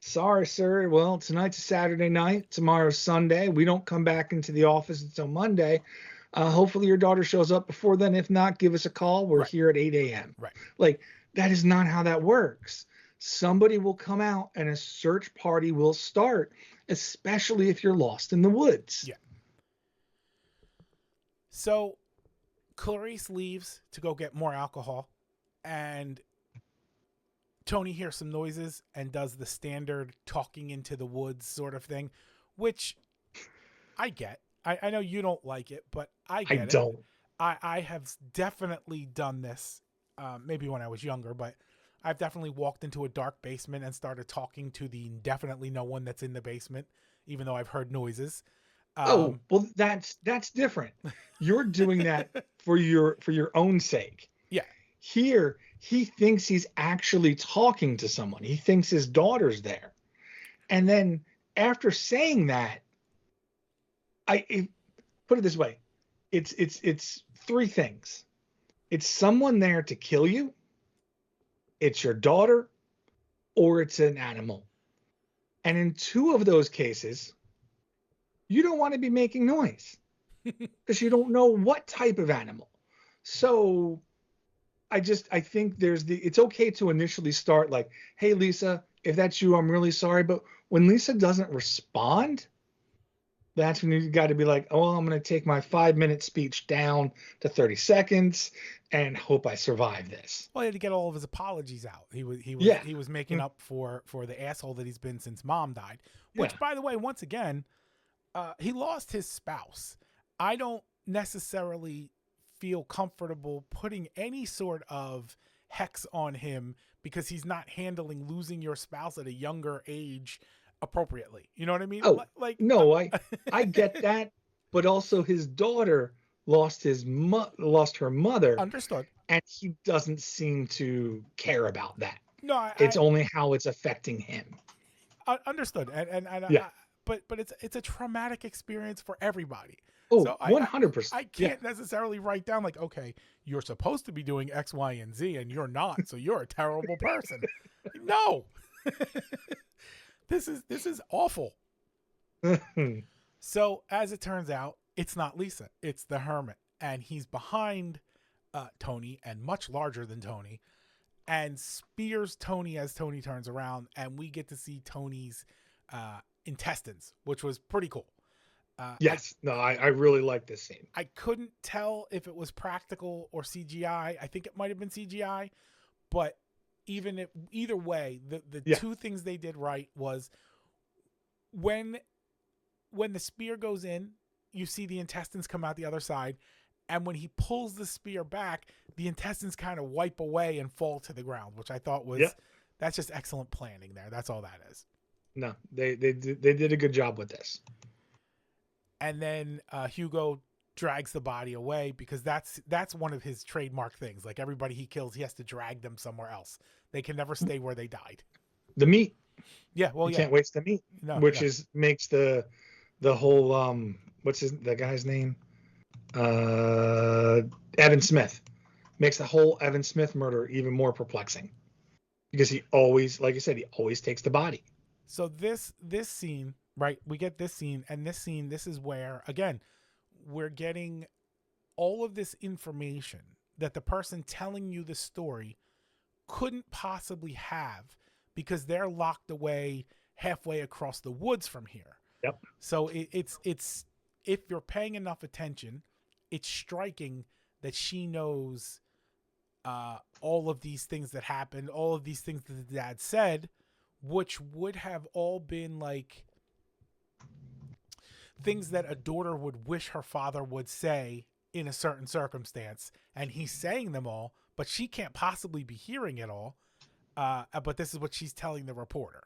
Sorry, sir. Well, tonight's a Saturday night. Tomorrow's Sunday. We don't come back into the office until Monday. Hopefully your daughter shows up before then. If not, give us a call. We're Right. here at 8 a.m. Right. Like, that is not how that works. Somebody will come out and a search party will start, especially if you're lost in the woods. Yeah. So Clarice leaves to go get more alcohol, and Tony hears some noises and does the standard talking into the woods sort of thing, which I get. I know you don't like it, but I get it. Don't. I have definitely done this, maybe when I was younger, but I've definitely walked into a dark basement and started talking to the definitely no one that's in the basement, even though I've heard noises. Oh, well, that's different. You're doing that for your own sake. Yeah. Here, he thinks he's actually talking to someone. He thinks his daughter's there. And then after saying that, put it this way. It's three things. It's someone there to kill you, it's your daughter, or it's an animal. And in two of those cases, you don't want to be making noise because you don't know what type of animal. So I think it's okay to initially start like, hey, Lisa, if that's you, I'm really sorry. But when Lisa doesn't respond, that's when you got to be like, oh, I'm going to take my 5-minute speech down to 30 seconds and hope I survive this. Well, he had to get all of his apologies out. He was making up for the asshole that he's been since mom died, which by the way, once again, he lost his spouse. I don't necessarily feel comfortable putting any sort of hex on him because he's not handling losing your spouse at a younger age appropriately. You know what I mean? Oh, no, I get that, but also his daughter lost her mother. Understood. And he doesn't seem to care about that. No, it's only how it's affecting him. Understood. And yeah. But it's a traumatic experience for everybody. Oh, so 100%. I can't necessarily write down like, okay, you're supposed to be doing X, Y, and Z, and you're not, so you're a terrible person. No. This is awful. So as it turns out, it's not Lisa, it's the Hermit, and he's behind Tony and much larger than Tony, and spears Tony as Tony turns around, and we get to see Tony's intestines, which was pretty cool. Yes, I really like this scene. I couldn't tell if it was practical or CGI. I think it might have been CGI, but either way, the two things they did right was when the spear goes in, you see the intestines come out the other side, and when he pulls the spear back, the intestines kind of wipe away and fall to the ground, which I thought was that's just excellent planning there. That's all that is. No, they did a good job with this. And then Hugo drags the body away because that's one of his trademark things. Like everybody he kills, he has to drag them somewhere else. They can never stay where they died. The meat. Yeah, well, you can't waste the meat, makes the whole what's the guy's name? Evan Smith. Makes the whole Evan Smith murder even more perplexing because he always, like I said, he always takes the body. So this scene, right? We get this scene, and this is where, again, we're getting all of this information that the person telling you the story couldn't possibly have because they're locked away halfway across the woods from here. Yep. So it's if you're paying enough attention, it's striking that she knows all of these things that happened, all of these things that the dad said, which would have all been like things that a daughter would wish her father would say in a certain circumstance, and he's saying them all, but she can't possibly be hearing it all. But this is what she's telling the reporter.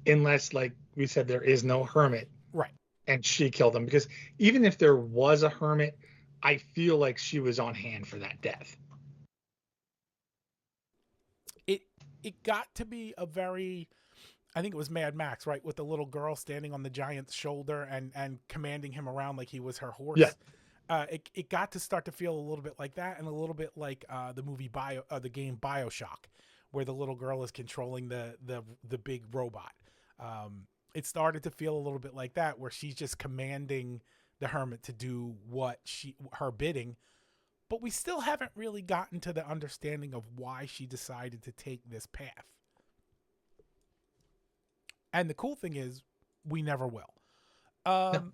Unless, like we said, there is no hermit. Right. And she killed him, because even if there was a hermit, I feel like she was on hand for that death. It got to be a very, I think it was Mad Max, right? With the little girl standing on the giant's shoulder and commanding him around like he was her horse. Yeah. It got to start to feel a little bit like that, and a little bit like the game BioShock, where the little girl is controlling the big robot. It started to feel a little bit like that, where she's just commanding the Hermit to do her bidding, but we still haven't really gotten to the understanding of why she decided to take this path. And the cool thing is, we never will. No.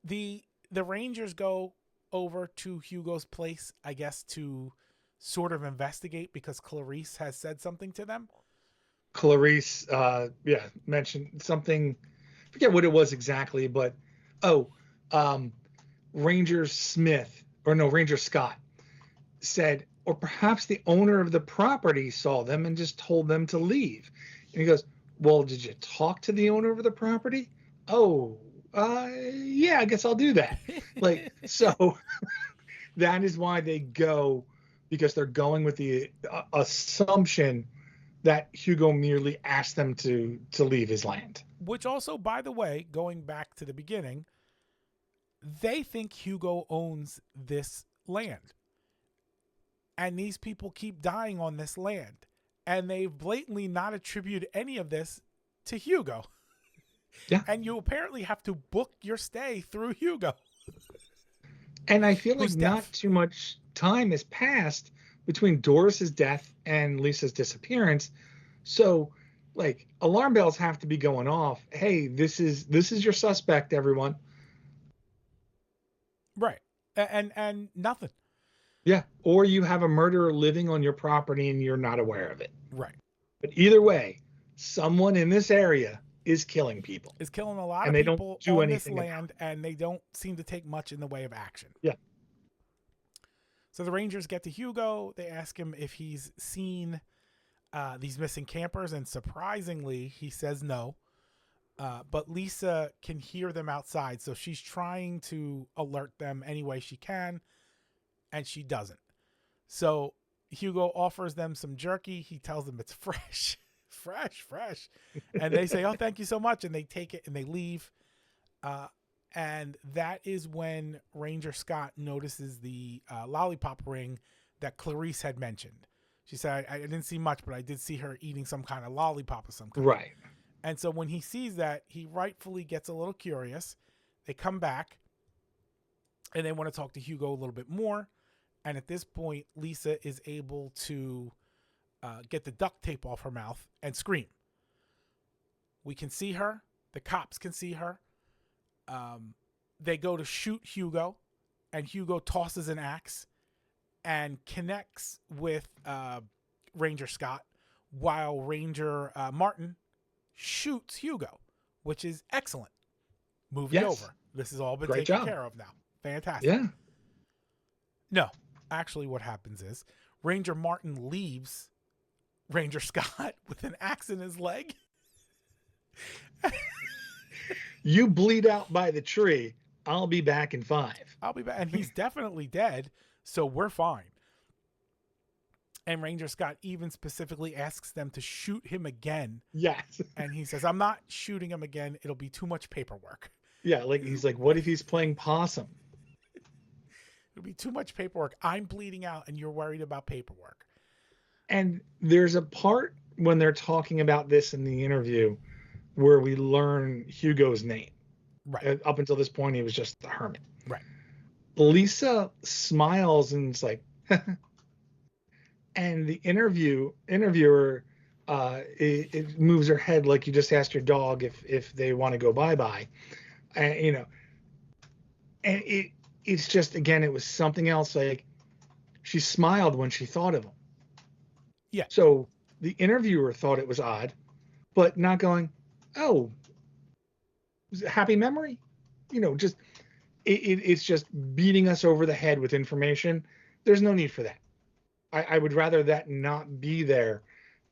The Rangers go over to Hugo's place, I guess, to sort of investigate because Clarice has said something to them. Clarice, mentioned something. I forget what it was exactly, but Ranger Scott said, or perhaps the owner of the property saw them and just told them to leave. And he goes, well, did you talk to the owner of the property? Oh, yeah, I guess I'll do that. So that is why they go, because they're going with the assumption that Hugo merely asked them to leave his land. Which also, by the way, going back to the beginning, they think Hugo owns this land. And these people keep dying on this land. And they've blatantly not attributed any of this to Hugo. Yeah. And you apparently have to book your stay through Hugo. And I feel like not too much time has passed between Doris's death and Lisa's disappearance. So, alarm bells have to be going off. Hey, this is your suspect, everyone. Right. And nothing. Yeah. Or you have a murderer living on your property and you're not aware of it. Right. But either way, someone in this area is killing people. Is killing a lot of people on this land, and they don't seem to take much in the way of action. Yeah. So the Rangers get to Hugo. They ask him if he's seen these missing campers, and surprisingly, he says no. But Lisa can hear them outside, so she's trying to alert them any way she can, and she doesn't. So Hugo offers them some jerky. He tells them it's fresh. fresh. And they say, oh, thank you so much. And they take it and they leave. And that is when Ranger Scott notices the lollipop ring that Clarice had mentioned. She said, I didn't see much, but I did see her eating some kind of lollipop of some kind. Right. And so when he sees that, he rightfully gets a little curious. They come back and they want to talk to Hugo a little bit more. And at this point, Lisa is able to get the duct tape off her mouth and scream. We can see her. The cops can see her. They go to shoot Hugo, and Hugo tosses an axe and connects with Ranger Scott, while Ranger Martin shoots Hugo, which is excellent. Movie over. This has all been taken care of now. Fantastic. Yeah. No, actually what happens is Ranger Martin leaves Ranger Scott with an axe in his leg. You bleed out by the tree. I'll be back in 5. I'll be back. And he's definitely dead, so we're fine. And Ranger Scott even specifically asks them to shoot him again. Yes. And he says, I'm not shooting him again. It'll be too much paperwork. Yeah, he's like, what if he's playing possum? It'll be too much paperwork. I'm bleeding out and you're worried about paperwork. And there's a part when they're talking about this in the interview where we learn Hugo's name. Right. Up until this point, he was just the Hermit. Right. Lisa smiles and it's like, and the interviewer, it moves her head like you just asked your dog if they want to go bye-bye. And it's just, again, it was something else. Like, she smiled when she thought of him. Yeah. So the interviewer thought it was odd, but not going, oh, was it a happy memory? Just it's just beating us over the head with information. There's no need for that. I would rather that not be there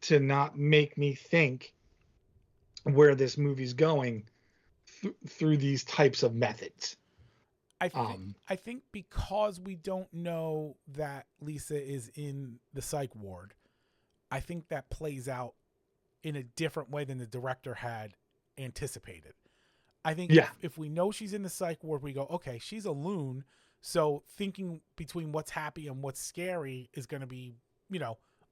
to not make me think where this movie's going through these types of methods. I think because we don't know that Lisa is in the psych ward, I think that plays out in a different way than the director had anticipated. I think if we know she's in the psych ward, we go, okay, she's a loon. So thinking between what's happy and what's scary is going to be,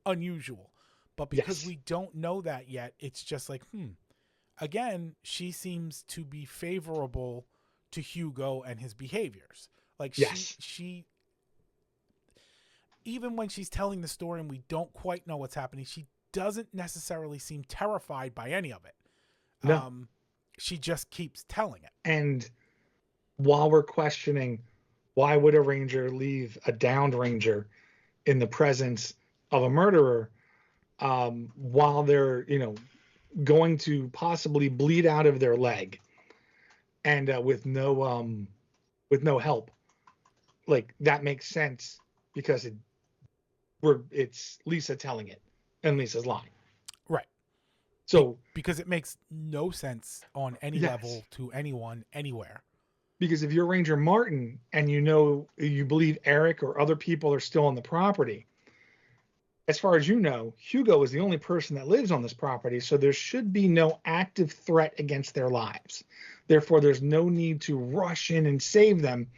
unusual. But because Yes. we don't know that yet, it's just like, again, she seems to be favorable to Hugo and his behaviors. Like Yes. she even when she's telling the story and we don't quite know what's happening, she doesn't necessarily seem terrified by any of it. No. She just keeps telling it. And while we're questioning why would a ranger leave a downed ranger in the presence of a murderer, while they're, going to possibly bleed out of their leg and with no help, like that makes sense because it's Lisa telling it and Lisa's lying. Right. So because it makes no sense on any yes. level to anyone anywhere. Because if you're Ranger Martin and you believe Eric or other people are still on the property, as far as you know, Hugo is the only person that lives on this property, so there should be no active threat against their lives. Therefore, there's no need to rush in and save them,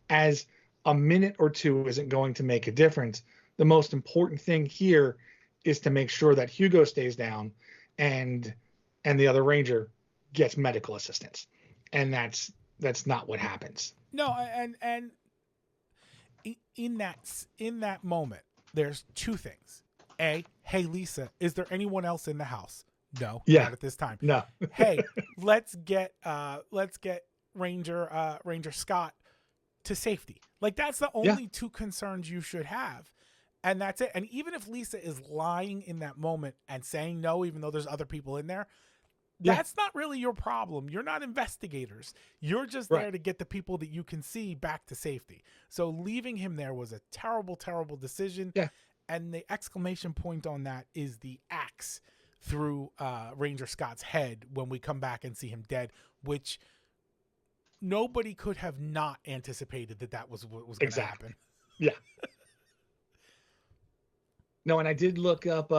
as a minute or two isn't going to make a difference. The most important thing here is to make sure that Hugo stays down and the other Ranger gets medical assistance. And that's not what happens. No, and in that moment, there's two things. A, hey Lisa, is there anyone else in the house? No, Yeah. not at this time. No. Hey, let's get Ranger Scott to safety. Like that's the only two concerns you should have. And that's it. And even if Lisa is lying in that moment and saying no, even though there's other people in there, that's not really your problem. You're not investigators. You're just there to get the people that you can see back to safety. So leaving him there was a terrible, terrible decision. Yeah. And the exclamation point on that is the axe through Ranger Scott's head when we come back and see him dead, which nobody could have not anticipated that was what was going to happen. Yeah. No, and I did look up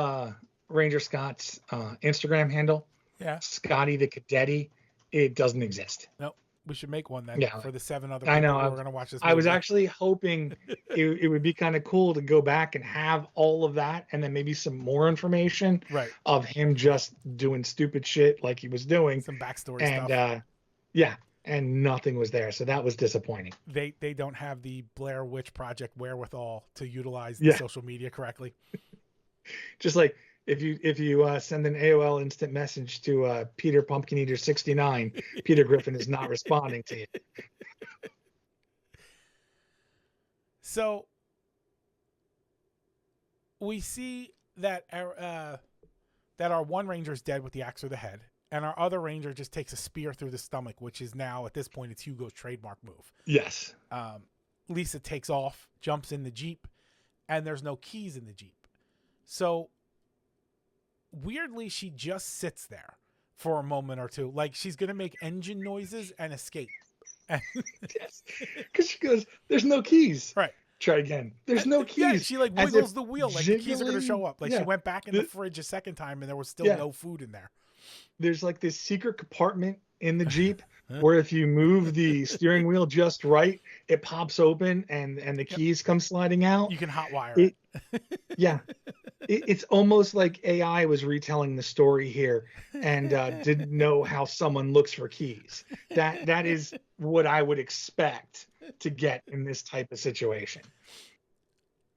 Ranger Scott's Instagram handle. Yeah. Scotty the Cadetti. It doesn't exist. Nope. We should make one then for the 7 other people I know, who are going to watch this movie. I was actually hoping it would be kind of cool to go back and have all of that and then maybe some more information of him just doing stupid shit like he was doing. Some backstory stuff. And nothing was there. So that was disappointing. They don't have the Blair Witch Project wherewithal to utilize the social media correctly. Just like if you send an AOL instant message to Peter Pumpkin Eater 69, Peter Griffin is not responding to you. So we see that our one ranger is dead with the axe or the head, and our other ranger just takes a spear through the stomach, which is now at this point it's Hugo's trademark move. Yes. Lisa takes off, jumps in the Jeep, and there's no keys in the Jeep. So weirdly, she just sits there for a moment or two, like she's gonna make engine noises and escape. Yes, because she goes, "There's no keys." Right. Try again. There's no keys. Yeah, she like wiggles the wheel, like the keys are gonna show up. Like she went back in the fridge a second time, and there was still no food in there. There's like this secret compartment in the Jeep where if you move the steering wheel just right, it pops open and the keys come sliding out. You can hotwire it. Yeah. It's almost like AI was retelling the story here and didn't know how someone looks for keys. That is what I would expect to get in this type of situation.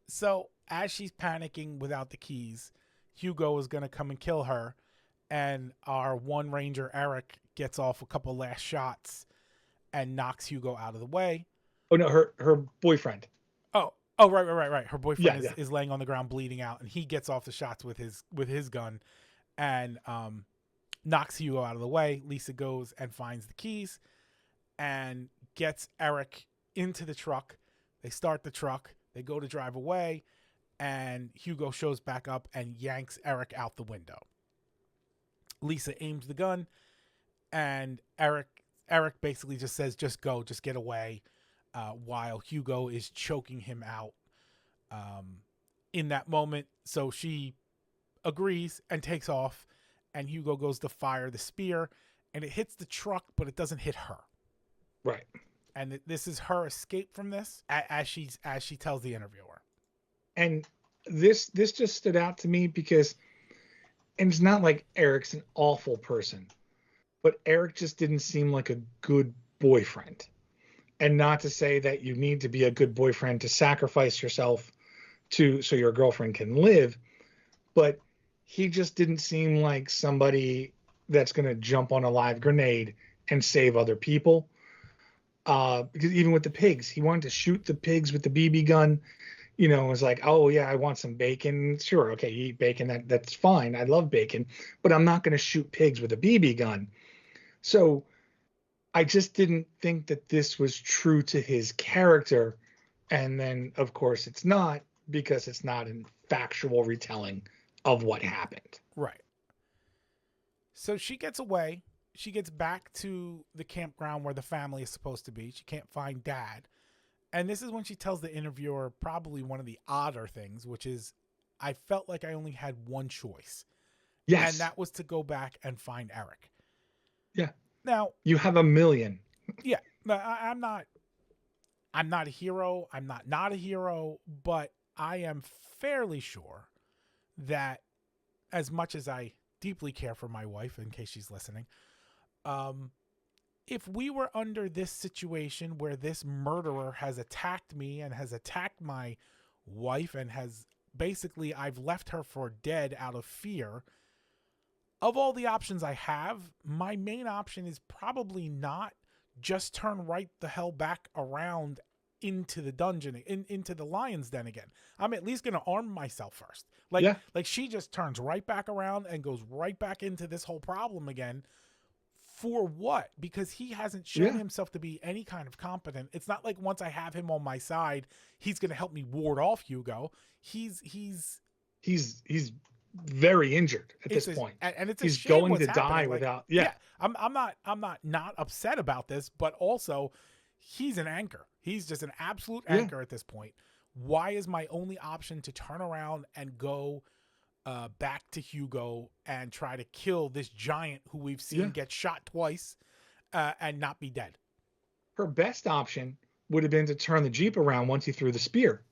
So as she's panicking without the keys, Hugo is going to come and kill her. And our one ranger, Eric, gets off a couple last shots and knocks Hugo out of the way. Oh, no, her boyfriend. Oh, right. Her boyfriend is laying on the ground bleeding out, and he gets off the shots with his gun and knocks Hugo out of the way. Lisa goes and finds the keys and gets Eric into the truck. They start the truck. They go to drive away, and Hugo shows back up and yanks Eric out the window. Lisa aims the gun, and Eric basically just says, "Just go, just get away." While Hugo is choking him out in that moment. So she agrees and takes off, and Hugo goes to fire the spear, and it hits the truck, but it doesn't hit her. Right. And this is her escape from this as she tells the interviewer. And this just stood out to me because and it's not like Eric's an awful person, but Eric just didn't seem like a good boyfriend. And not to say that you need to be a good boyfriend to sacrifice yourself to so your girlfriend can live, but he just didn't seem like somebody that's going to jump on a live grenade and save other people. Because even with the pigs, he wanted to shoot the pigs with the BB gun. You know, it was like, oh yeah, I want some bacon. Sure, okay, you eat bacon. That's fine. I love bacon, but I'm not going to shoot pigs with a BB gun. So I just didn't think that this was true to his character. And then, of course, it's not because it's not a factual retelling of what happened. Right. So she gets away. She gets back to the campground where the family is supposed to be. She can't find dad. And this is when she tells the interviewer probably one of the odder things, which is, I felt like I only had one choice. Yes. And that was to go back and find Eric. Yeah. Now, you have a million. Yeah. I'm not a hero. I'm not a hero, but I am fairly sure that as much as I deeply care for my wife, in case she's listening, if we were under this situation where this murderer has attacked me and has attacked my wife and has basically, I've left her for dead out of fear, of all the options I have, my main option is probably not just turn right the hell back around into the dungeon, into the lion's den again. I'm at least going to arm myself first. Like she just turns right back around and goes right back into this whole problem again. For what? Because he hasn't shown himself to be any kind of competent. It's not like once I have him on my side, he's going to help me ward off Hugo. He's very injured at this point, and it's he's going to die without. I'm not upset about this, but also he's an anchor. He's just an absolute anchor at this point. Why is my only option to turn around and go back to Hugo and try to kill this giant who we've seen get shot twice and not be dead? Her best option would have been to turn the Jeep around once he threw the spear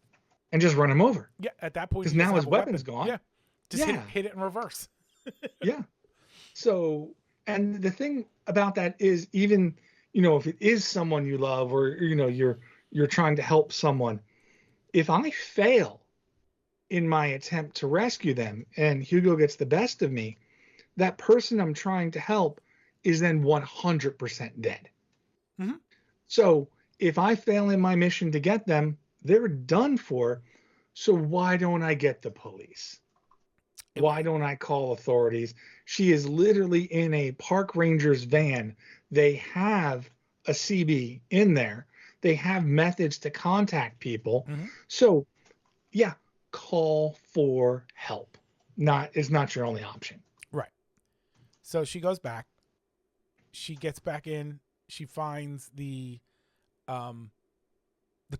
and just run him over. Yeah, at that point, because now his weapon's gone. Yeah. Just hit it in reverse. Yeah. So, and the thing about that is, even, if it is someone you love, or, you're trying to help someone, if I fail in my attempt to rescue them and Hugo gets the best of me, that person I'm trying to help is then 100% dead. Mm-hmm. So if I fail in my mission to get them, they're done for. So why don't I get the police? Why don't I call authorities? She is literally in a park ranger's van. They have a CB in there. They have methods to contact people. Mm-hmm. So, call for help. Is not your only option. Right. So she goes back. She gets back in. She finds the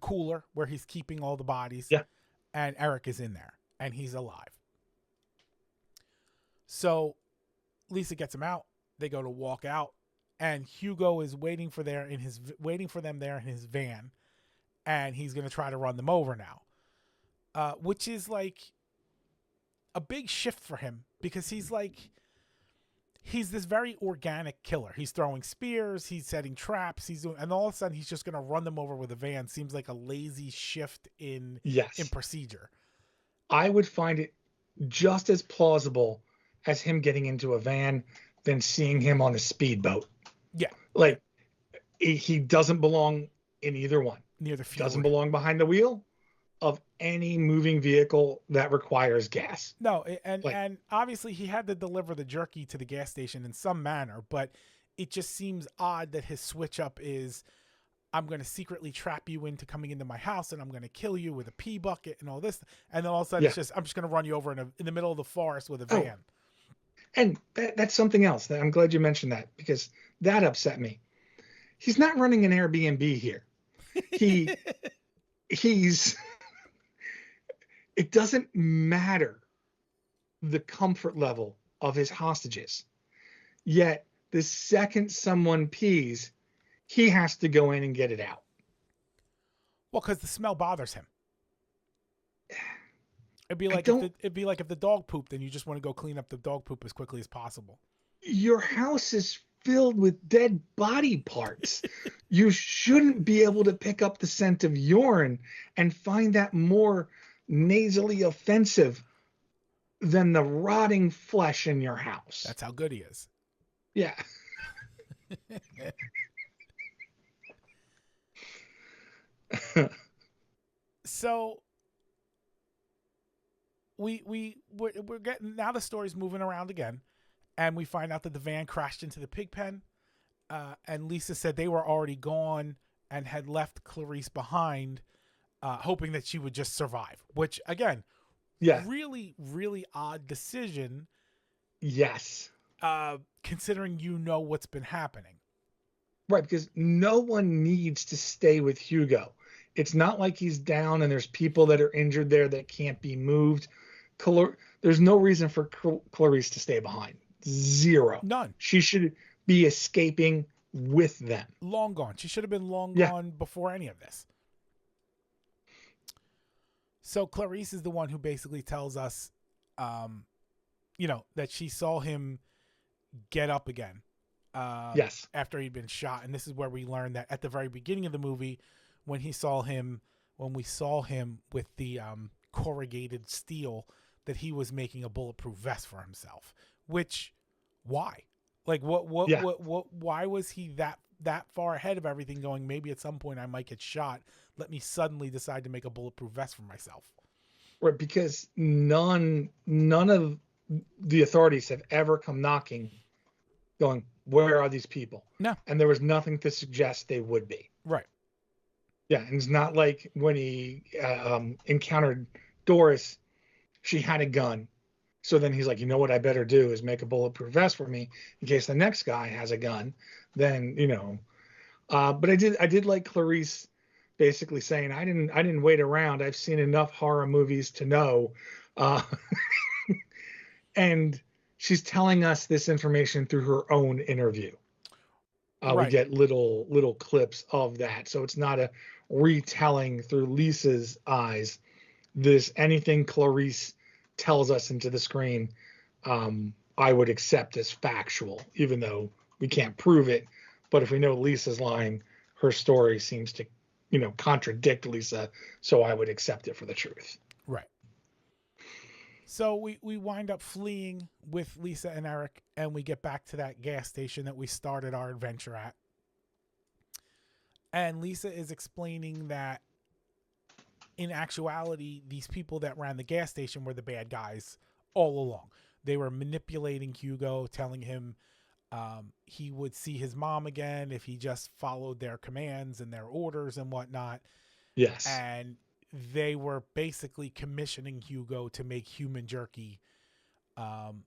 cooler where he's keeping all the bodies. Yeah. And Eric is in there, and he's alive. So Lisa gets him out. They go to walk out, and Hugo is waiting for them there in his van, and he's going to try to run them over now, which is like a big shift for him, because he's this very organic killer. He's throwing spears, he's setting traps, and all of a sudden he's just going to run them over with a van. Seems like a lazy shift in procedure. I would find it just as plausible as him getting into a van than seeing him on a speedboat. Yeah. Like, he doesn't belong in either one. Near the fuel. Doesn't belong behind the wheel of any moving vehicle that requires gas. No, and obviously he had to deliver the jerky to the gas station in some manner, but it just seems odd that his switch up is, I'm going to secretly trap you into coming into my house, and I'm going to kill you with a pea bucket and all this. And then all of a sudden it's just, I'm just going to run you over in the middle of the forest with a van. And that's something else. I'm glad you mentioned that, because that upset me. He's not running an Airbnb here. It doesn't matter the comfort level of his hostages. Yet the second someone pees, he has to go in and get it out. Well, because the smell bothers him. It'd be I like don't. if the dog pooped and you just want to go clean up the dog poop as quickly as possible. Your house is filled with dead body parts. You shouldn't be able to pick up the scent of urine and find that more nasally offensive than the rotting flesh in your house. That's how good he is. Yeah. So we're getting, now the story's moving around again, and we find out that the van crashed into the pig pen, and Lisa said they were already gone and had left Clarice behind, hoping that she would just survive. Which again, Yeah. really really odd decision, Yes. considering what's been happening. Right, because no one needs to stay with Hugo. It's not like he's down and there's people that are injured there that can't be moved. There's no reason for Clarice to stay behind. Zero. None. She should be escaping with them. Long gone. She should have been long Yeah. gone before any of this. So Clarice is the one who basically tells us, that she saw him get up again. Yes. After he'd been shot. And this is where we learn that at the very beginning of the movie, when we saw him with the corrugated steel, that he was making a bulletproof vest for himself. Which, why? Like, what, why was he that far ahead of everything, going, maybe at some point I might get shot. Let me suddenly decide to make a bulletproof vest for myself. Right, because none of the authorities have ever come knocking, going, where are these people? No. And there was nothing to suggest they would be. Right. Yeah, and it's not like when he encountered Doris, she had a gun. So then he's like, you know what I better do is make a bulletproof vest for me in case the next guy has a gun. Then, but I did like Clarice basically saying, I didn't wait around. I've seen enough horror movies to know. And she's telling us this information through her own interview. Right. We get little clips of that. So it's not a retelling through Lisa's eyes. Anything Clarice tells us into the screen, I would accept as factual, even though we can't prove it. But if we know Lisa's lying, her story seems to, contradict Lisa. So I would accept it for the truth. Right. So we wind up fleeing with Lisa and Eric, and we get back to that gas station that we started our adventure at. And Lisa is explaining that in actuality, these people that ran the gas station were the bad guys all along. They were manipulating Hugo, telling him he would see his mom again if he just followed their commands and their orders and whatnot. Yes. And they were basically commissioning Hugo to make human jerky. And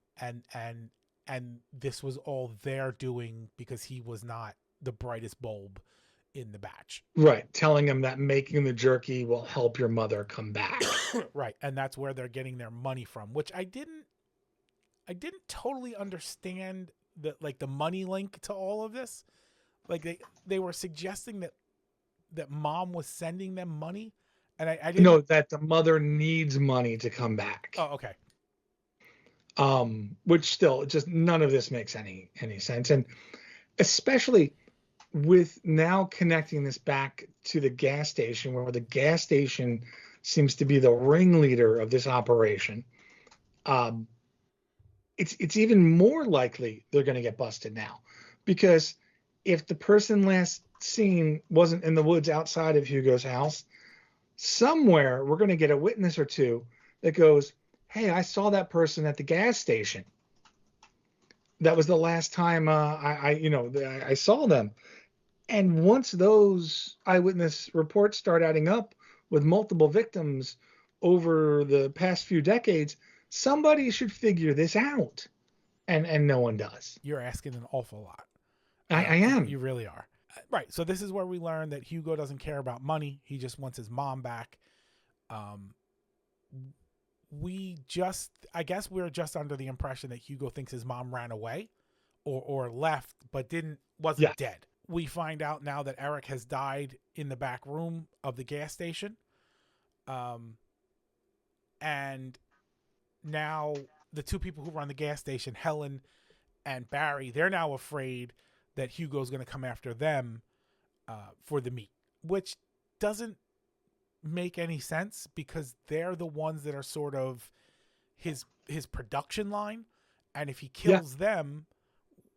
this was all their doing because he was not the brightest bulb in the batch. Right. Telling him that making the jerky will help your mother come back. Right. And that's where they're getting their money from, which I didn't totally understand the money link to all of this. Like they were suggesting that mom was sending them money. And I didn't know that the mother needs money to come back. Oh, okay. Which still, just none of this makes any sense. And especially with now connecting this back to the gas station, where the gas station seems to be the ringleader of this operation. It's even more likely they're going to get busted now, because if the person last seen wasn't in the woods outside of Hugo's house, somewhere we're going to get a witness or two that goes, hey, I saw that person at the gas station. That was the last time I saw them. And once those eyewitness reports start adding up with multiple victims over the past few decades, somebody should figure this out. And no one does. You're asking an awful lot. I am. You really are. Right. So this is where we learn that Hugo doesn't care about money. He just wants his mom back. I guess we're just under the impression that Hugo thinks his mom ran away or left, but wasn't dead. We find out now that Eric has died in the back room of the gas station. And now the two people who run the gas station, Helen and Barry, they're now afraid that Hugo's going to come after them for the meat, which doesn't make any sense because they're the ones that are sort of his production line. And if he kills them,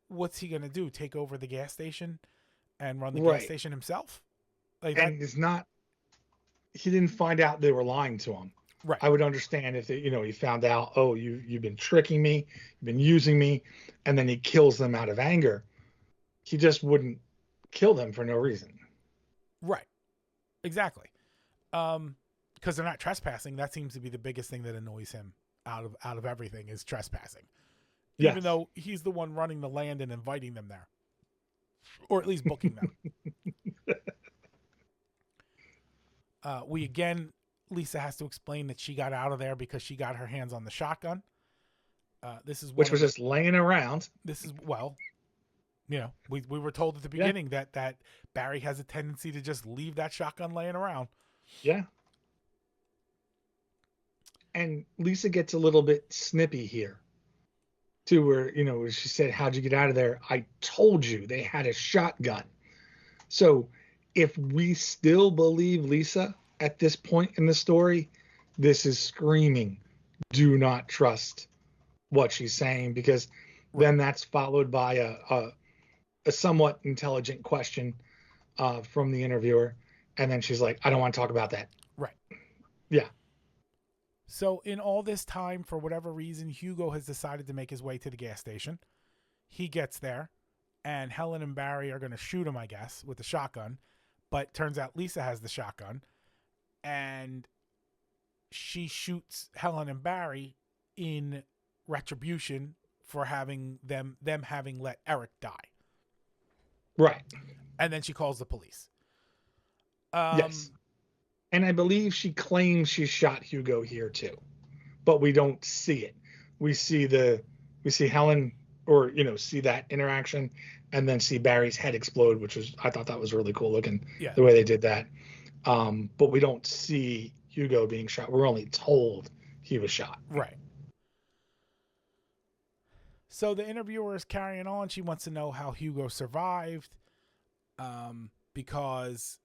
what's he going to do? Take over the gas station and run the gas station himself? Like that. And it's not, he didn't find out they were lying to him. Right. I would understand if they, he found out, oh, you've been tricking me, you've been using me, and then he kills them out of anger. He just wouldn't kill them for no reason. Right. Exactly. Because they're not trespassing. That seems to be the biggest thing that annoys him out of everything is trespassing. Yes. Even though he's the one running the land and inviting them there. Or at least booking them. Lisa has to explain that she got out of there because she got her hands on the shotgun. This is which was just laying around. This is, well, we were told at the beginning that Barry has a tendency to just leave that shotgun laying around. Yeah. And Lisa gets a little bit snippy here. To where, she said, how'd you get out of there? I told you they had a shotgun. So if we still believe Lisa at this point in the story, this is screaming, do not trust what she's saying, because then that's followed by a somewhat intelligent question from the interviewer. And then she's like, I don't want to talk about that. Right. Yeah. So in all this time, for whatever reason, Hugo has decided to make his way to the gas station. He gets there, and Helen and Barry are going to shoot him, I guess, with the shotgun. But turns out Lisa has the shotgun, and she shoots Helen and Barry in retribution for having them having let Eric die. Right. And then she calls the police. Yes. And I believe she claims she shot Hugo here too, but we don't see it. We see Helen, or see that interaction, and then see Barry's head explode, I thought that was really cool looking. Yeah. The way they did that. But we don't see Hugo being shot. We're only told he was shot. Right. So the interviewer is carrying on. She wants to know how Hugo survived, because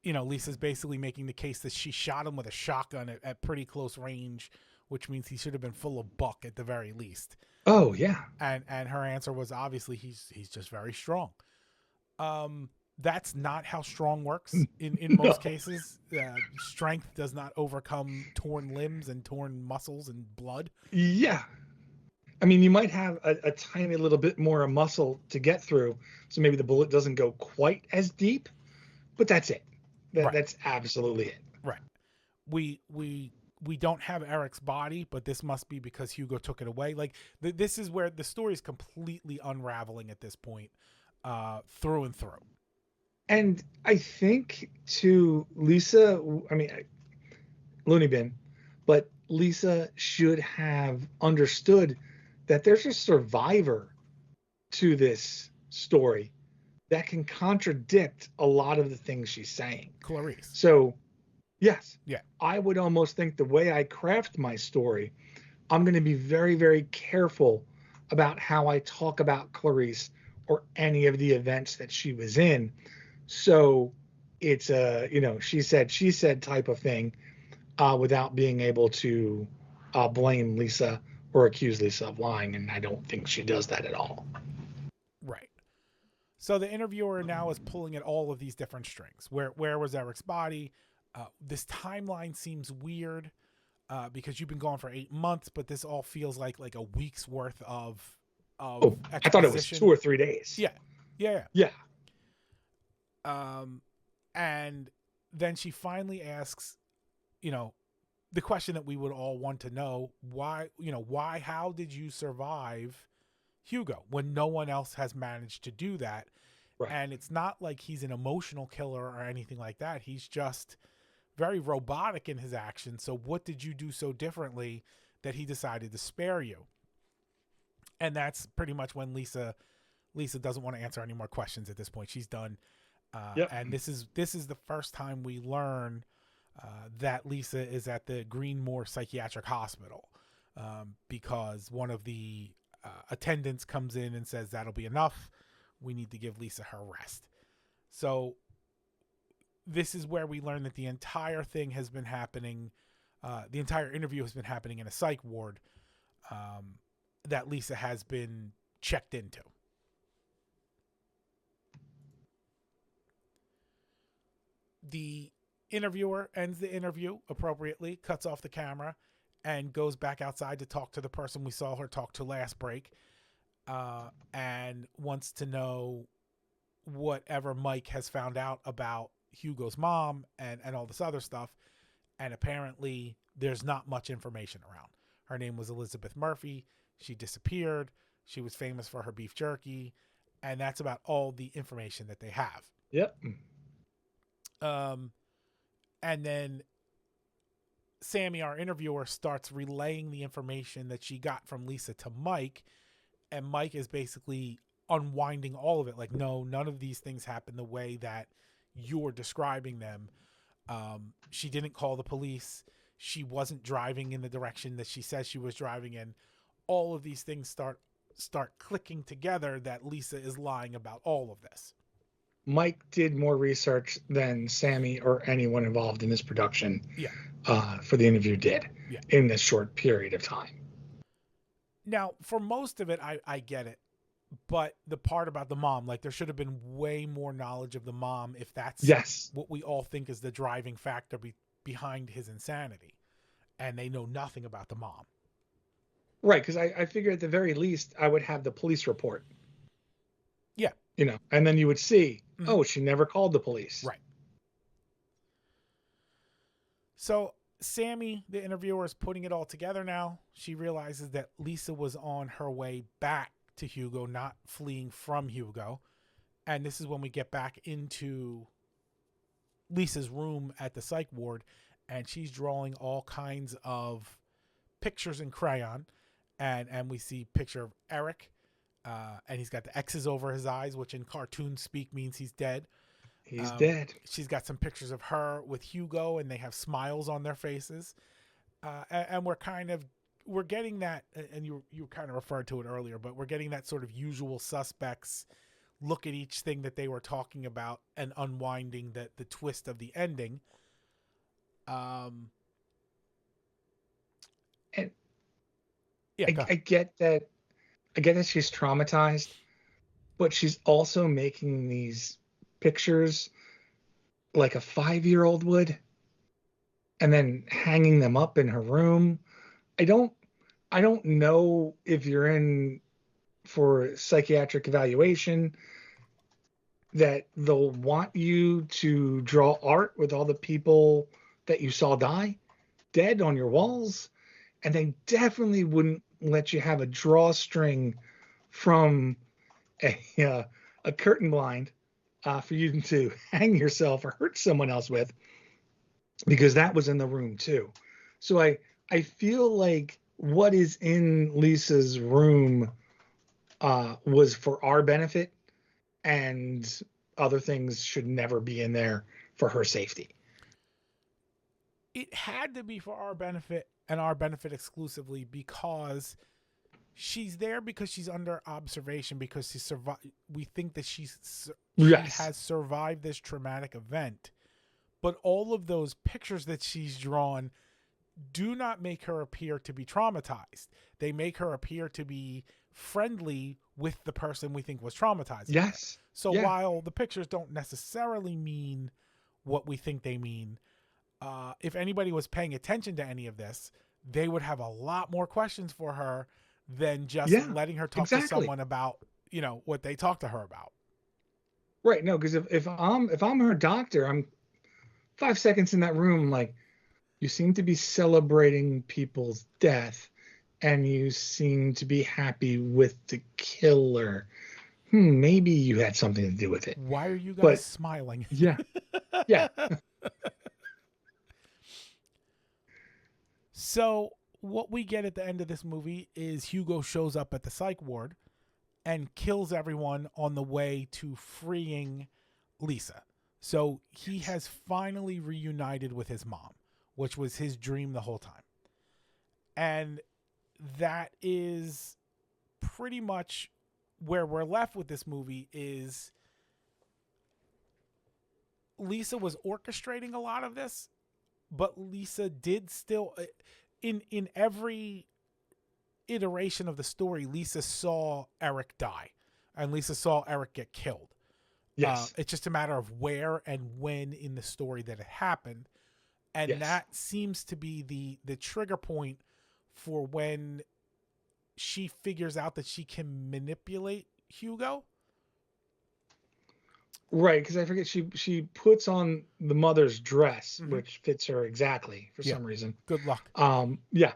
Lisa's basically making the case that she shot him with a shotgun at pretty close range, which means he should have been full of buck at the very least. Oh yeah. And her answer was obviously he's just very strong. That's not how strong works in most cases. Strength does not overcome torn limbs and torn muscles and blood. Yeah. I mean, you might have a tiny little bit more of muscle to get through, so maybe the bullet doesn't go quite as deep, but that's it. That's absolutely it. Right. We don't have Eric's body, but this must be because Hugo took it away. Like this is where the story is completely unraveling at this point, through and through. And I think to Lisa, I mean, loony bin, but Lisa should have understood that there's a survivor to this story that can contradict a lot of the things she's saying. Clarice. So, yes. Yeah. I would almost think the way I craft my story, I'm going to be very, very careful about how I talk about Clarice or any of the events that she was in. So it's a, she said type of thing, without being able to blame Lisa or accuse Lisa of lying. And I don't think she does that at all. Right. So the interviewer now is pulling at all of these different strings. Where was Eric's body? This timeline seems weird because you've been gone for 8 months, but this all feels like a week's worth of exposition. I thought it was 2 or 3 days. Yeah. And then she finally asks, the question that we would all want to know, how did you survive Hugo when no one else has managed to do that? Right. And it's not like he's an emotional killer or anything like that. He's just very robotic in his actions. So what did you do so differently that he decided to spare you? And that's pretty much when Lisa doesn't want to answer any more questions at this point. She's done. Yep. And this is the first time we learn that Lisa is at the Greenmore Psychiatric Hospital because one of the attendants comes in and says that'll be enough. We need to give Lisa her rest. So this is where we learn that the entire thing has been happening. The entire interview has been happening in a psych ward that Lisa has been checked into. The interviewer ends the interview appropriately, cuts off the camera, and goes back outside to talk to the person we saw her talk to last break, and wants to know whatever Mike has found out about Hugo's mom and all this other stuff. And apparently there's not much information around. Her name was Elizabeth Murphy. She disappeared. She was famous for her beef jerky. And that's about all the information that they have. Yep. And then Sammy, our interviewer, starts relaying the information that she got from Lisa to Mike. And Mike is basically unwinding all of it. Like, no, none of these things happen the way that you're describing them. She didn't call the police. She wasn't driving in the direction that she says she was driving in. All of these things start clicking together that Lisa is lying about all of this. Mike did more research than Sammy or anyone involved in this production for the interview did in this short period of time. Now, for most of it, I get it. But the part about the mom, like, there should have been way more knowledge of the mom if that's what we all think is the driving factor behind his insanity. And they know nothing about the mom. Right, because I figure at the very least I would have the police report. Yeah. You know, and then you would see, oh, she never called the police. Right. So Sammy, the interviewer, is putting it all together now. She realizes that Lisa was on her way back to Hugo, not fleeing from Hugo. And this is when we get back into Lisa's room at the psych ward, and she's drawing all kinds of pictures in crayon. And we see a picture of Eric, and he's got the X's over his eyes, which in cartoon speak means he's dead. He's dead. She's got some pictures of her with Hugo, and they have smiles on their faces. And we're getting that, and you kind of referred to it earlier, but we're getting that sort of usual suspects look at each thing that they were talking about and unwinding the twist of the ending. And I get that. I get that she's traumatized, but she's also making these pictures like a 5-year-old would, and then hanging them up in her room. I don't know if you're in for psychiatric evaluation that they'll want you to draw art with all the people that you saw die dead on your walls, and they definitely wouldn't let you have a drawstring from a curtain blind for you to hang yourself or hurt someone else with, because that was in the room too. So I feel like what is in Lisa's room was for our benefit, and other things should never be in there for her safety. It had to be for our benefit, and our benefit exclusively, because she's there because she's under observation, because we think that she has survived this traumatic event. But all of those pictures that she's drawn do not make her appear to be traumatized. They make her appear to be friendly with the person we think was traumatized. Yes. So while the pictures don't necessarily mean what we think they mean, if anybody was paying attention to any of this, they would have a lot more questions for her than just letting her talk to someone about, what they talked to her about. Right. No, because if I'm her doctor, I'm 5 seconds in that room, I'm like, you seem to be celebrating people's death, and you seem to be happy with the killer. Maybe you had something to do with it. Why are you guys smiling? Yeah. So what we get at the end of this movie is Hugo shows up at the psych ward and kills everyone on the way to freeing Lisa. So he has finally reunited with his mom, which was his dream the whole time. And that is pretty much where we're left with this movie. Is Lisa was orchestrating a lot of this, but Lisa did still, in every iteration of the story, Lisa saw Eric die, and Lisa saw Eric get killed. Yes. It's just a matter of where and when in the story that it happened. And Yes. that seems to be the trigger point for when she figures out that she can manipulate Hugo. Right, because I forget she puts on the mother's dress, which fits her exactly for some reason. Good luck. Yeah.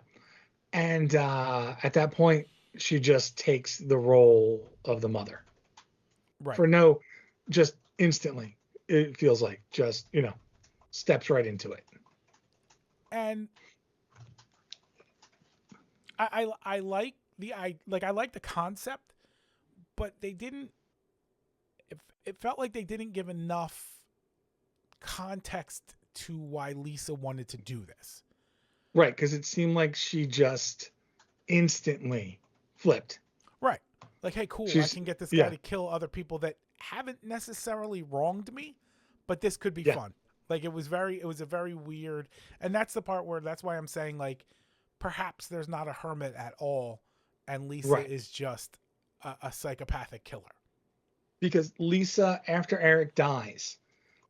And at that point, she just takes the role of the mother. Right. Just instantly, it feels like just, steps right into it. And I like the concept, but they didn't. It felt like they didn't give enough context to why Lisa wanted to do this. Right, because it seemed like she just instantly flipped. Right. Like, hey, cool, I can get this guy to kill other people that haven't necessarily wronged me, but this could be fun. Like, it was a very weird, and that's the part where that's why I'm saying, like, perhaps there's not a hermit at all, and Lisa is just a psychopathic killer. Because Lisa, after Eric dies,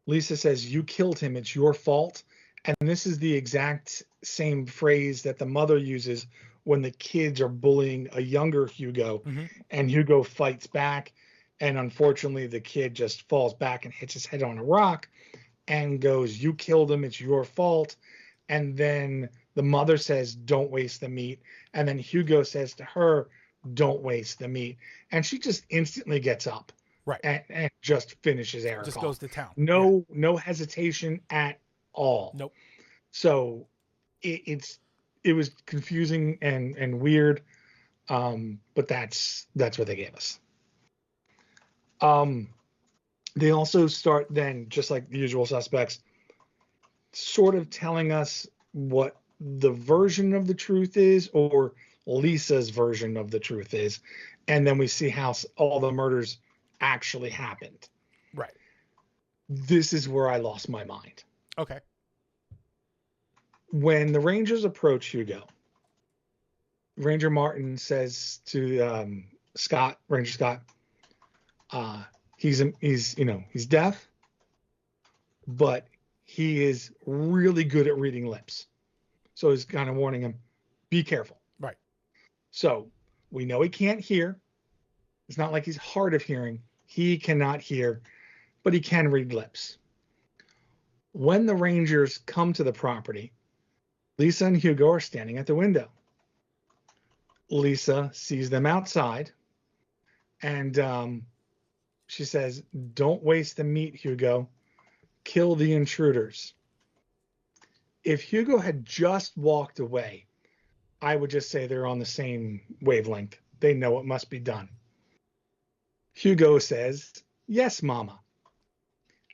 Lisa says, "You killed him, it's your fault." And this is the exact same phrase that the mother uses when the kids are bullying a younger Hugo, and Hugo fights back. And unfortunately, the kid just falls back and hits his head on a rock and goes, "You killed him, it's your fault." And then the mother says, "Don't waste the meat." And then Hugo says to her, "Don't waste the meat." And she just instantly gets up. Right. And just finishes Eric just off. Goes to town. No hesitation at all. Nope. So it was confusing and weird, but that's what they gave us. They also start then, just like the usual suspects, sort of telling us what the version of the truth is, or Lisa's version of the truth is, and then we see how all the murders actually happened. Right. This is where I lost my mind. Okay. When the Rangers approach Hugo, Ranger Martin says to Ranger Scott, he's deaf, but he is really good at reading lips. So he's kind of warning him, be careful. Right. So we know he can't hear. It's not like he's hard of hearing. He cannot hear, but he can read lips. When the Rangers come to the property, Lisa and Hugo are standing at the window. Lisa sees them outside, and she says, "Don't waste the meat, Hugo. Kill the intruders." If Hugo had just walked away, I would just say they're on the same wavelength. They know what must be done. Hugo says, "Yes, Mama,"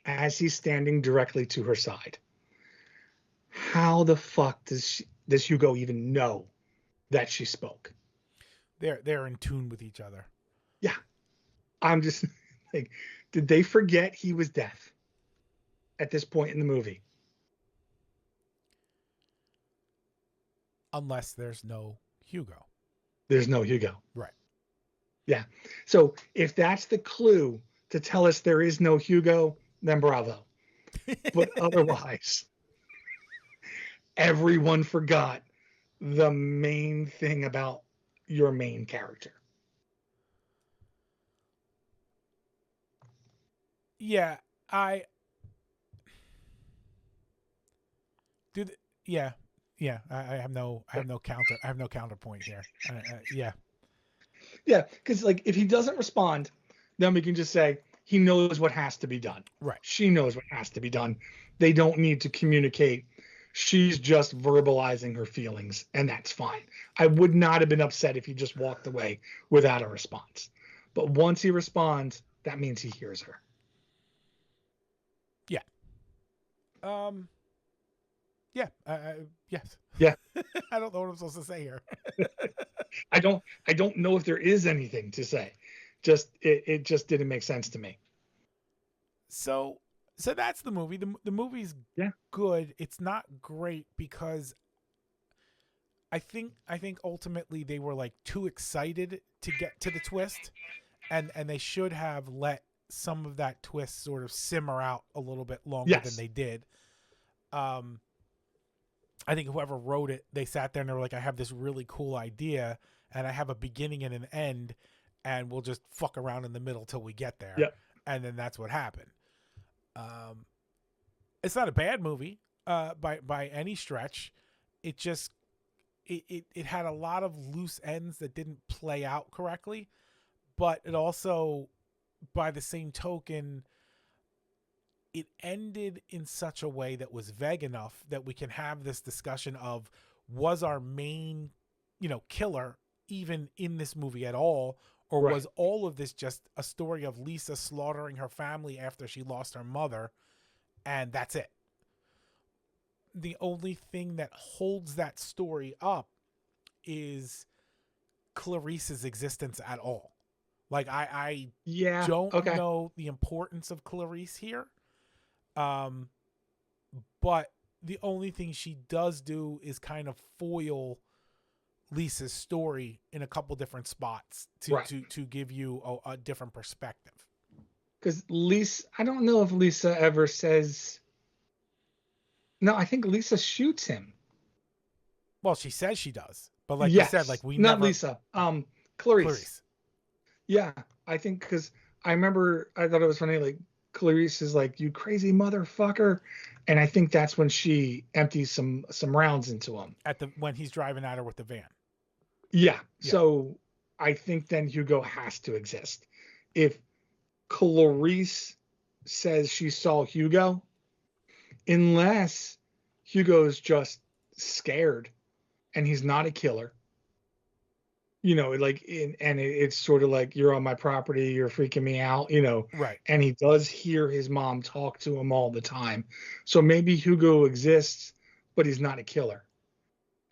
as he's standing directly to her side. How the fuck does Hugo even know that she spoke? They're in tune with each other. Yeah. I'm just like, did they forget he was deaf at this point in the movie? Unless there's no Hugo. There's no Hugo. Right. Yeah. So if that's the clue to tell us there is no Hugo, then bravo. But otherwise, everyone forgot the main thing about your main character. Yeah, I have no counterpoint here. Yeah, because like if he doesn't respond, then we can just say he knows what has to be done. Right. She knows what has to be done. They don't need to communicate. She's just verbalizing her feelings, and that's fine. I would not have been upset if he just walked away without a response. But once he responds, that means he hears her. Yeah. Um, yeah, yes. Yeah. I don't know what I'm supposed to say here. I don't know if there is anything to say. Just it just didn't make sense to me. So, so that's the movie. The movie's Yeah. good. It's not great because I think ultimately they were like too excited to get to the twist, and they should have let some of that twist sort of simmer out a little bit longer than Yes. they did. Um, I think whoever wrote it, they sat there and they were like, I have this really cool idea, and I have a beginning and an end, and we'll just fuck around in the middle till we get there, Yep. and then that's what happened. Um, it's not a bad movie, by any stretch. It just it had a lot of loose ends that didn't play out correctly, but it also, by the same token, it ended in such a way that was vague enough that we can have this discussion of, was our main, killer even in this movie at all, or Right. was all of this just a story of Lisa slaughtering her family after she lost her mother, and that's it. The only thing that holds that story up is Clarice's existence at all. Like I Yeah. don't Okay. know the importance of Clarice here. Um, but the only thing she does do is kind of foil Lisa's story in a couple different spots to Right. to give you a different perspective. Because Lisa, I don't know if Lisa ever says. No, I think Lisa shoots him. Well, she says she does, but like you said, Yes, like we not never. Lisa. Clarice. Clarice. Yeah, I think because I remember I thought it was funny. Like Clarice is like, "You crazy motherfucker," and I think that's when she empties some rounds into him. At the when he's driving at her with the van. Yeah. Yeah. So I think then Hugo has to exist. If Clarice says she saw Hugo, unless Hugo's just scared and he's not a killer, like it's sort of like, you're on my property, you're freaking me out, Right. and he does hear his mom talk to him all the time. So maybe Hugo exists, but he's not a killer.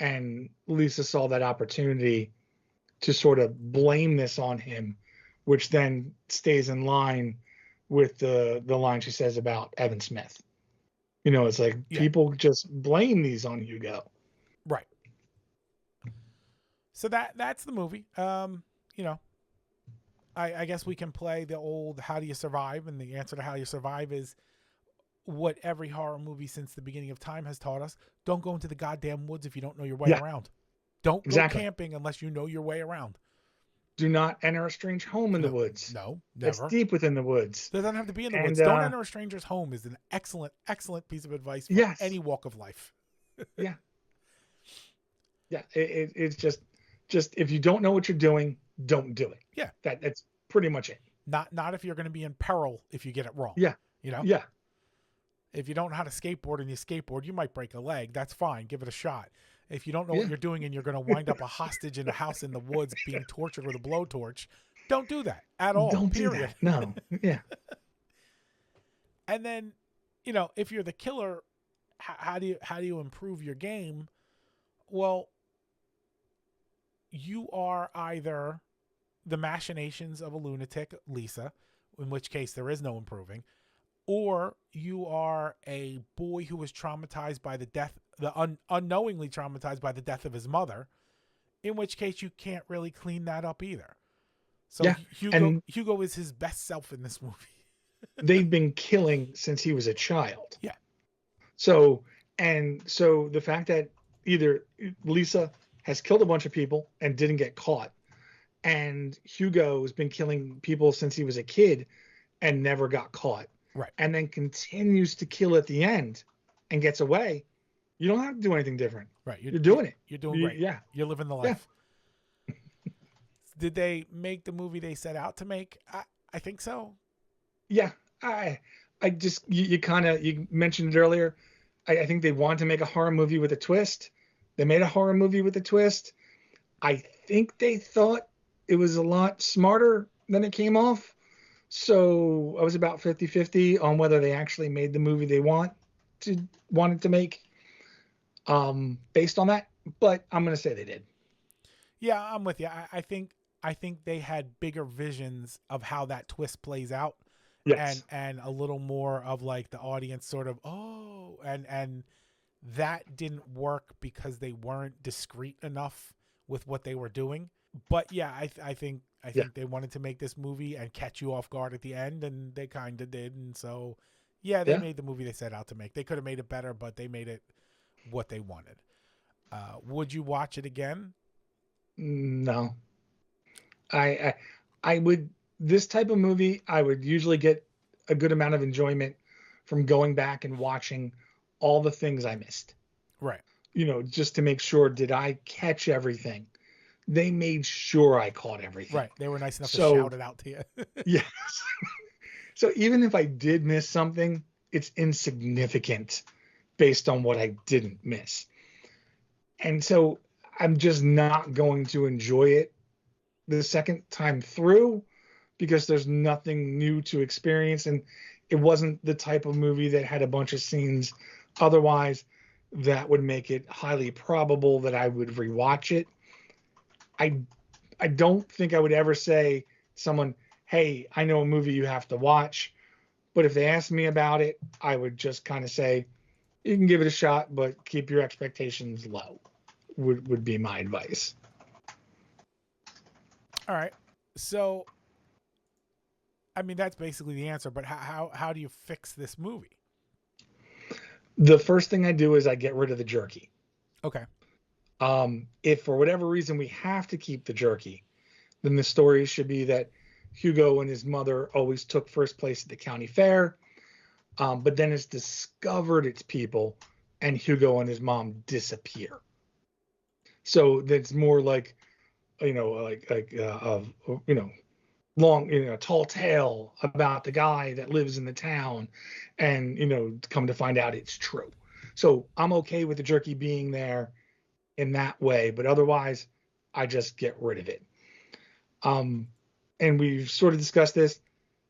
And Lisa saw that opportunity to sort of blame this on him, which then stays in line with the line she says about Evan Smith. It's like Yeah. people just blame these on Hugo. Right. So that's the movie. You know, I guess we can play the old "How do you survive?" and the answer to "How do you survive?" is what every horror movie since the beginning of time has taught us: don't go into the goddamn woods if you don't know your way Yeah, around. Don't go exactly. camping unless you know your way around. Do not enter a strange home in the No, woods. no, It's never. deep within the woods. It doesn't have to be in the And woods. Don't enter a stranger's home is an excellent, excellent piece of advice for yes, any walk of life. yeah, yeah. It's just if you don't know what you're doing, don't do it. Yeah. That's pretty much it. Not if you're going to be in peril if you get it wrong. Yeah, You know, yeah, if you don't know how to skateboard and you skateboard, you might break a leg. That's fine. Give it a shot. If you don't know yeah. what you're doing and you're going to wind up a hostage in a house in the woods being tortured with a blowtorch, don't do that at all. Don't do Period. that. No. Yeah. And then, if you're the killer, how do you improve your game? Well, you are either the machinations of a lunatic, Lisa, in which case there is no improving, or you are a boy who was traumatized by the death, unknowingly traumatized by the death of his mother, in which case you can't really clean that up either. So Yeah. And Hugo is his best self in this movie. they've been killing since he was a child. Yeah. So the fact that either Lisa has killed a bunch of people and didn't get caught, and Hugo has been killing people since he was a kid and never got caught, Right. and then continues to kill at the end and gets away, you don't have to do anything different. Right. You're doing it. You're doing great. Yeah. You're living the life. Yeah. Did they make the movie they set out to make? I think so. Yeah. I just, you mentioned it earlier. I think they wanted to make a horror movie with a twist. They made a horror movie with a twist. I think they thought it was a lot smarter than it came off. So I was about 50-50 on whether they actually made the movie they want. wanted to make based on that, but I'm going to say they did. Yeah, I'm with you. I think they had bigger visions of how that twist plays out, Yes. and a little more of like the audience sort of, oh, and that didn't work because they weren't discreet enough with what they were doing. But yeah, I Yeah. think they wanted to make this movie and catch you off guard at the end, and they kind of did. And so yeah, they Yeah. made the movie they set out to make. They could have made it better, but they made it what they wanted. Would you watch it again? No. I I would, this type of movie, I would usually get a good amount of enjoyment from going back and watching all the things I missed. Right. Just to make sure, did I catch everything? They made sure I caught everything. Right. They were nice enough to So, shout it out to you. yes. So even if I did miss something, it's insignificant based on what I didn't miss. And so I'm just not going to enjoy it the second time through because there's nothing new to experience. And it wasn't the type of movie that had a bunch of scenes otherwise that would make it highly probable that I would rewatch it. I I don't think I would ever say to someone, "Hey, I know a movie you have to watch." But if they asked me about it, I would just kind of say, "You can give it a shot, but keep your expectations low." Would be my advice. All right. So, I mean, that's basically the answer. But how do you fix this movie? The first thing I do is I get rid of the jerky. Okay. If for whatever reason we have to keep the jerky, then the story should be that Hugo and his mother always took first place at the county fair, but then it's discovered it's people, and Hugo and his mom disappear. So that's more like, of long, tall tale about the guy that lives in the town, and come to find out it's true. So I'm okay with the jerky being there in that way, but otherwise, I just get rid of it. Um, and we've sort of discussed this.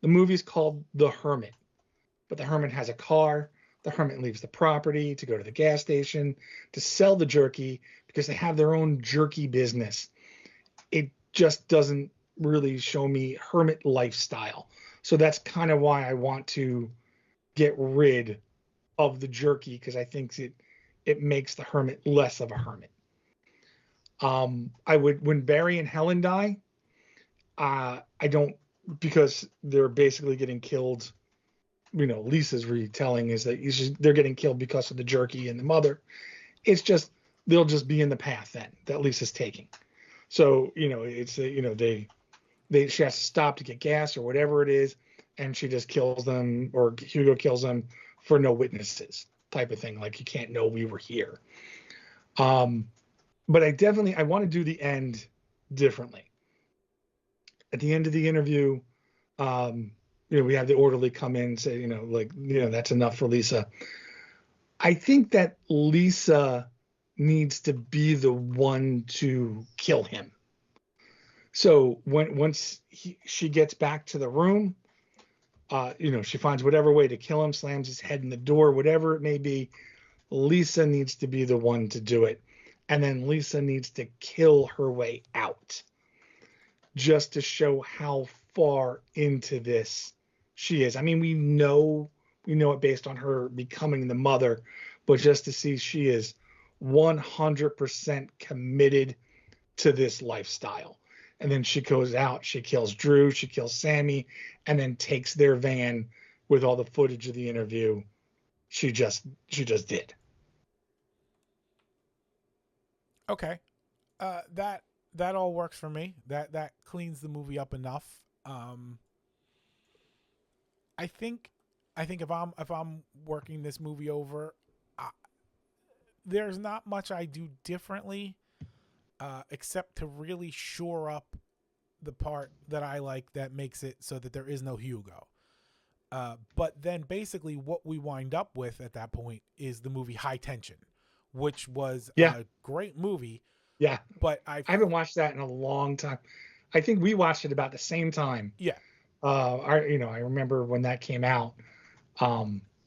The movie's called The Hermit, but the hermit has a car. The hermit leaves the property to go to the gas station to sell the jerky because they have their own jerky business. It just doesn't really show me hermit lifestyle. So that's kind of why I want to get rid of the jerky, because I think it makes the hermit less of a hermit. I would, when Barry and Helen die, I don't, because they're basically getting killed. Lisa's retelling is that they're getting killed because of the jerky and the mother. It's just, they'll just be in the path then that Lisa's taking. So it's she has to stop to get gas or whatever it is, and she just kills them, or Hugo kills them for no witnesses type of thing. Like, you can't know we were here. But I want to do the end differently. At the end of the interview, we have the orderly come in and say, that's enough for Lisa. I think that Lisa needs to be the one to kill him. So once she gets back to the room, she finds whatever way to kill him, slams his head in the door, whatever it may be. Lisa needs to be the one to do it. And then Lisa needs to kill her way out, just to show how far into this she is. I mean, we know it based on her becoming the mother, but just to see she is 100% committed to this lifestyle. And then she goes out, she kills Drew, she kills Sammy, and then takes their van with all the footage of the interview. She just did. Okay. That all works for me. That cleans the movie up enough. I think if I'm working this movie over, there's not much I do differently, except to really shore up the part that I like that makes it so that there is no Hugo. But then basically what we wind up with at that point is the movie High Tension, which was a great movie. Yeah. But I haven't watched that in a long time. I think we watched it about the same time. Yeah. I remember when that came out.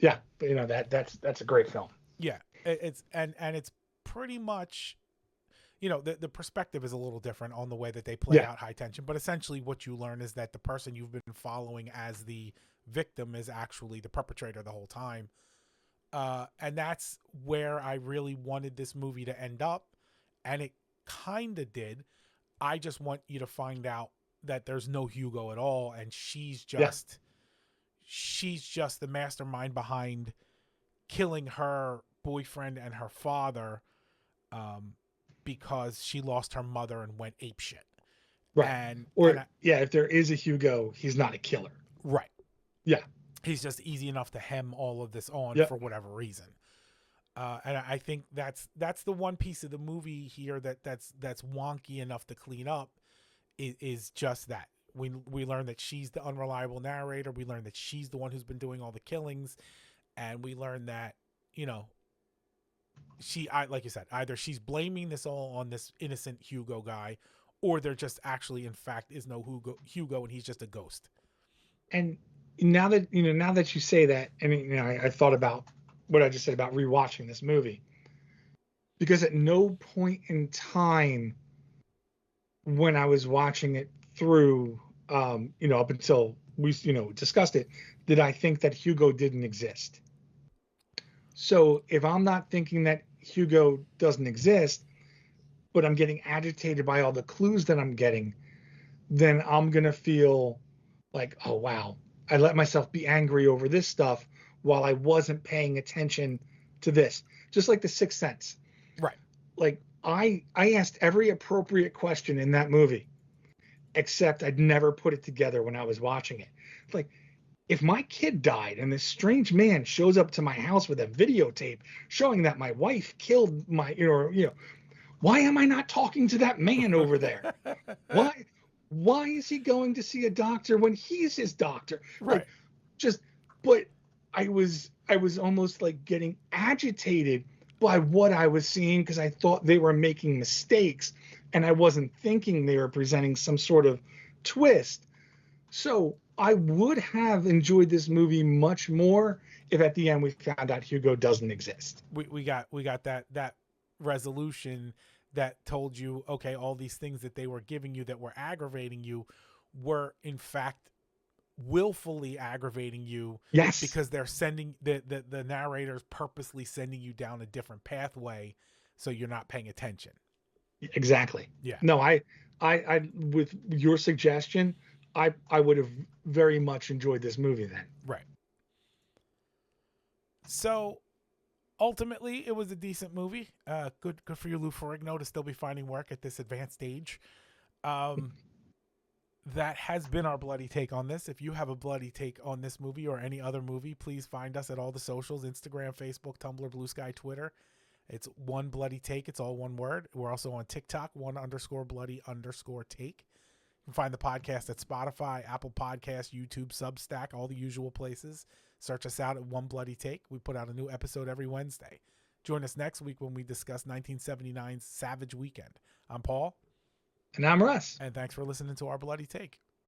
Yeah, but that's a great film. Yeah, it's and it's pretty much, the perspective is a little different on the way that they play Yeah, out high tension, but essentially what you learn is that the person you've been following as the victim is actually the perpetrator the whole time. And that's where I really wanted this movie to end up, and it kind of did. I just want you to find out that there's no Hugo at all, and yeah, she's just the mastermind behind killing her boyfriend and her father, um, because she lost her mother and went apeshit. right. And Or yeah, if there is a Hugo, he's not a killer. right, Yeah, he's just easy enough to hem all of this on yeah, for whatever reason. And I think that's the one piece of the movie here that's wonky enough to clean up, is just that we learn that she's the unreliable narrator. We learn that she's the one who's been doing all the killings, and we learn that, like you said, either she's blaming this all on this innocent Hugo guy, or there just actually in fact is no Hugo and he's just a ghost. and now that you say that, I mean, I thought about what I just said about rewatching this movie, because at no point in time when I was watching it through, up until we, discussed it, did I think that Hugo didn't exist. So if I'm not thinking that Hugo doesn't exist, but I'm getting agitated by all the clues that I'm getting, then I'm going to feel like, oh, wow, I let myself be angry over this stuff while I wasn't paying attention to this. Just like The Sixth Sense. Right. Like I asked every appropriate question in that movie, except I'd never put it together when I was watching it. Like, if my kid died and this strange man shows up to my house with a videotape showing that my wife killed my, why am I not talking to that man over there? Why? Why is he going to see a doctor when he's his doctor? Right. Like, just, but I was almost like getting agitated by what I was seeing, because I thought they were making mistakes and I wasn't thinking they were presenting some sort of twist. So I would have enjoyed this movie much more if at the end we found out Hugo doesn't exist. We got that resolution that told you, okay, all these things that they were giving you that were aggravating you were in fact willfully aggravating you. Yes. Because they're sending the narrators purposely sending you down a different pathway, so you're not paying attention. Exactly. Yeah. No, I with your suggestion, I would have very much enjoyed this movie then. Right. So ultimately, it was a decent movie. Good for you, Lou Ferrigno, to still be finding work at this advanced age. That has been our bloody take on this. If you have a bloody take on this movie or any other movie, please find us at all the socials: Instagram, Facebook, Tumblr, Blue Sky, Twitter. It's One Bloody Take. It's all one word. We're also on TikTok, _bloody_take. You can find the podcast at Spotify, Apple Podcasts, YouTube, Substack, all the usual places. Search us out at One Bloody Take. We put out a new episode every Wednesday. Join us next week when we discuss 1979's Savage Weekend. I'm Paul. And I'm Russ. And thanks for listening to our Bloody Take.